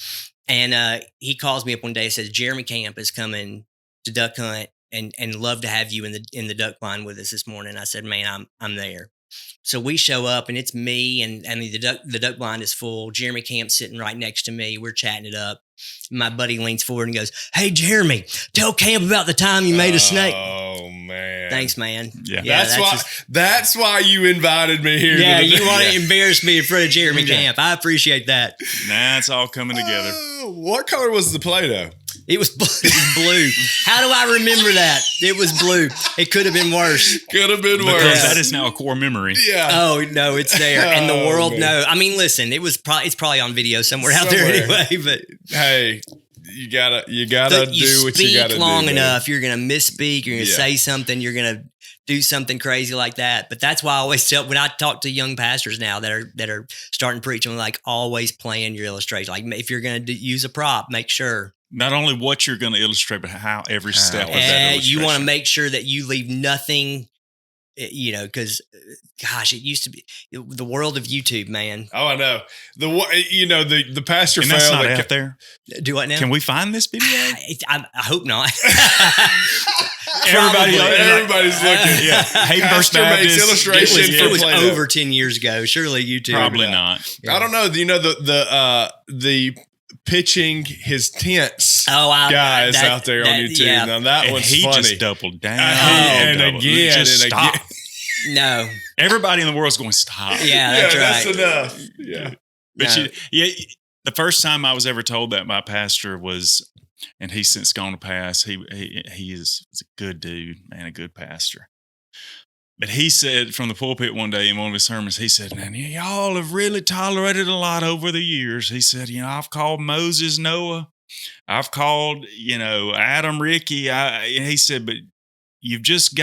and he calls me up one day and says, "Jeremy Camp is coming to duck hunt, and love to have you in the duck blind with us this morning." I said, "Man, I'm there." So we show up and it's me and the duck blind is full. Jeremy Camp's sitting right next to me. We're chatting it up. My buddy leans forward and goes, "Hey, Jeremy, tell Camp about the time you made a snake." Oh man. Thanks, man. Yeah. That's why you invited me here. Yeah, today. you want to embarrass me in front of Jeremy Yeah. Camp. I appreciate that. Nah, it's all coming together. What color was the Play-Doh? It was blue. How do I remember that? It was blue. It could have been worse. Could have been Because worse. that is now a core memory. Yeah. Oh no, it's there, and the Oh, world man. knows. I mean, listen, it's probably on video somewhere out there Somewhere. anyway. But Hey, you gotta you do what you gotta do. long man. enough, you're gonna misspeak. You're gonna Yeah. say something. You're gonna do something crazy like that. But that's why I always tell when I talk to young pastors now that are starting to preach, I'm like, always plan your illustration. Like if you're gonna use a prop, make sure. Not only what you're going to illustrate, but how every step of that You want to illustration. make sure that you leave nothing, you know, because gosh, it used to be the world of YouTube, man. Oh, I know. The pastor And that's failed. not out there. Do what now? Can we find this video? I hope not. Everybody's looking. Yeah. Hayden First Pastor makes Baptist. illustration it was for Play-Doh. over 10 years ago. Surely YouTube. Probably not. I don't know. You know the pitching his tents guys out there on YouTube. Yeah. Now that And one's he funny. just doubled down. and doubled. again Just and stop. again. No. Everybody in the world's going, stop. Yeah, that's that's right. enough. Yeah. But No. the first time I was ever told that by a pastor was, and he's since gone to pass. He is a good dude, man, a good pastor. But he said from the pulpit one day in one of his sermons, he said, "Man, y'all have really tolerated a lot over the years." He said, "I've called Moses Noah, I've called Adam Ricky." He said, "But you just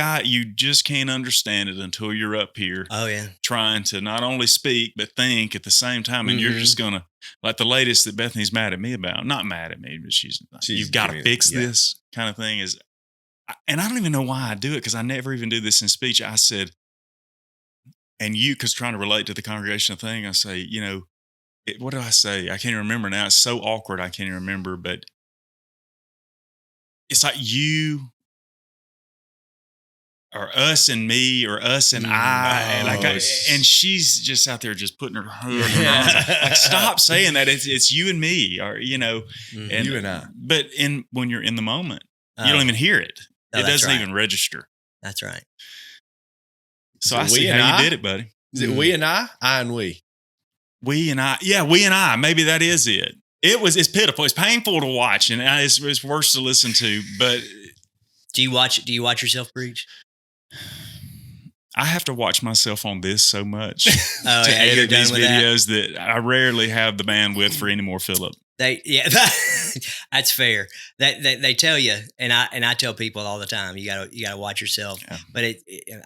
can't understand it until you're up here." Oh, yeah. Trying to not only speak but think at the same time, and you're just gonna like the latest that Bethany's mad at me about. Not mad at me, but she's you've got to fix this kind of thing. And I don't even know why I do it because I never even do this in speech. I said, and you, because trying to relate to the congregational thing, I say, what do I say? I can't even remember now. It's so awkward. I can't even remember, but it's like you. Or us and me, or us and I, and she's just out there just putting her head like, stop saying that. It's you and me, or and You and I. But when you're in the moment, you don't even hear it. Oh, It that's doesn't right. even register. That's right. So So I see we and how I? you did it, buddy. Is it we and I and we? We and I, yeah, we and I. Maybe that is it. It's pitiful. It's painful to watch, and it's worse to listen to. But Do you watch yourself preach? I have to watch myself on this so much Oh, to yeah, you're edit done these with that? videos that I rarely have the bandwidth for any more Philip. That's fair. They tell you, and I tell people all the time, you gotta watch yourself. Yeah. But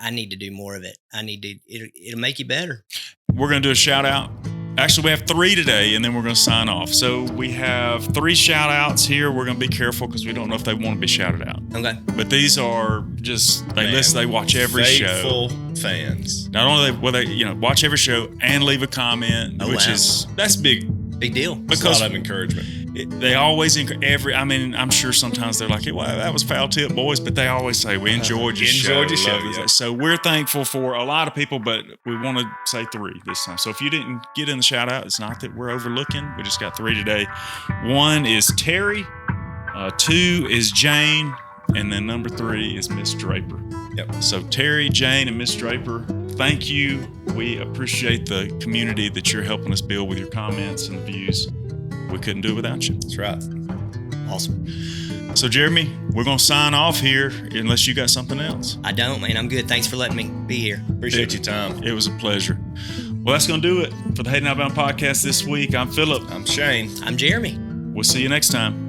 I need to do more of it. It'll make you better. We're going to do a shout out. Actually, we have 3 today, and then we're going to sign off. So we have 3 shout outs here. We're going to be careful because we don't know if they want to be shouted out. Okay. But these are just, they watch every show. Faithful fans. Not only will they watch every show and leave a comment, Oh, which wow. that's big. Big deal. That's a Because lot of encouragement. they always I'm sure sometimes they're like, well, that was foul tip, boys, but they always say we enjoyed your show. Enjoyed your show, Love it. yeah. So we're thankful for a lot of people, but we want to say 3 this time. So if you didn't get in the shout out, it's not that we're overlooking. We just got 3 today. 1 is Terry, 2 is Jane, and then number 3 is Miss Draper. Yep. So Terry, Jane, and Miss Draper, thank you. We appreciate the community that you're helping us build with your comments and views. We couldn't do it without you. That's right. Awesome. So Jeremy, we're going to sign off here unless you got something else. I don't, man. I'm good. Thanks for letting me be here. Appreciate your time. It was a pleasure. Well, that's going to do it for the Hayden Alabama podcast this week. I'm Philip. I'm Shane. I'm Jeremy. We'll see you next time.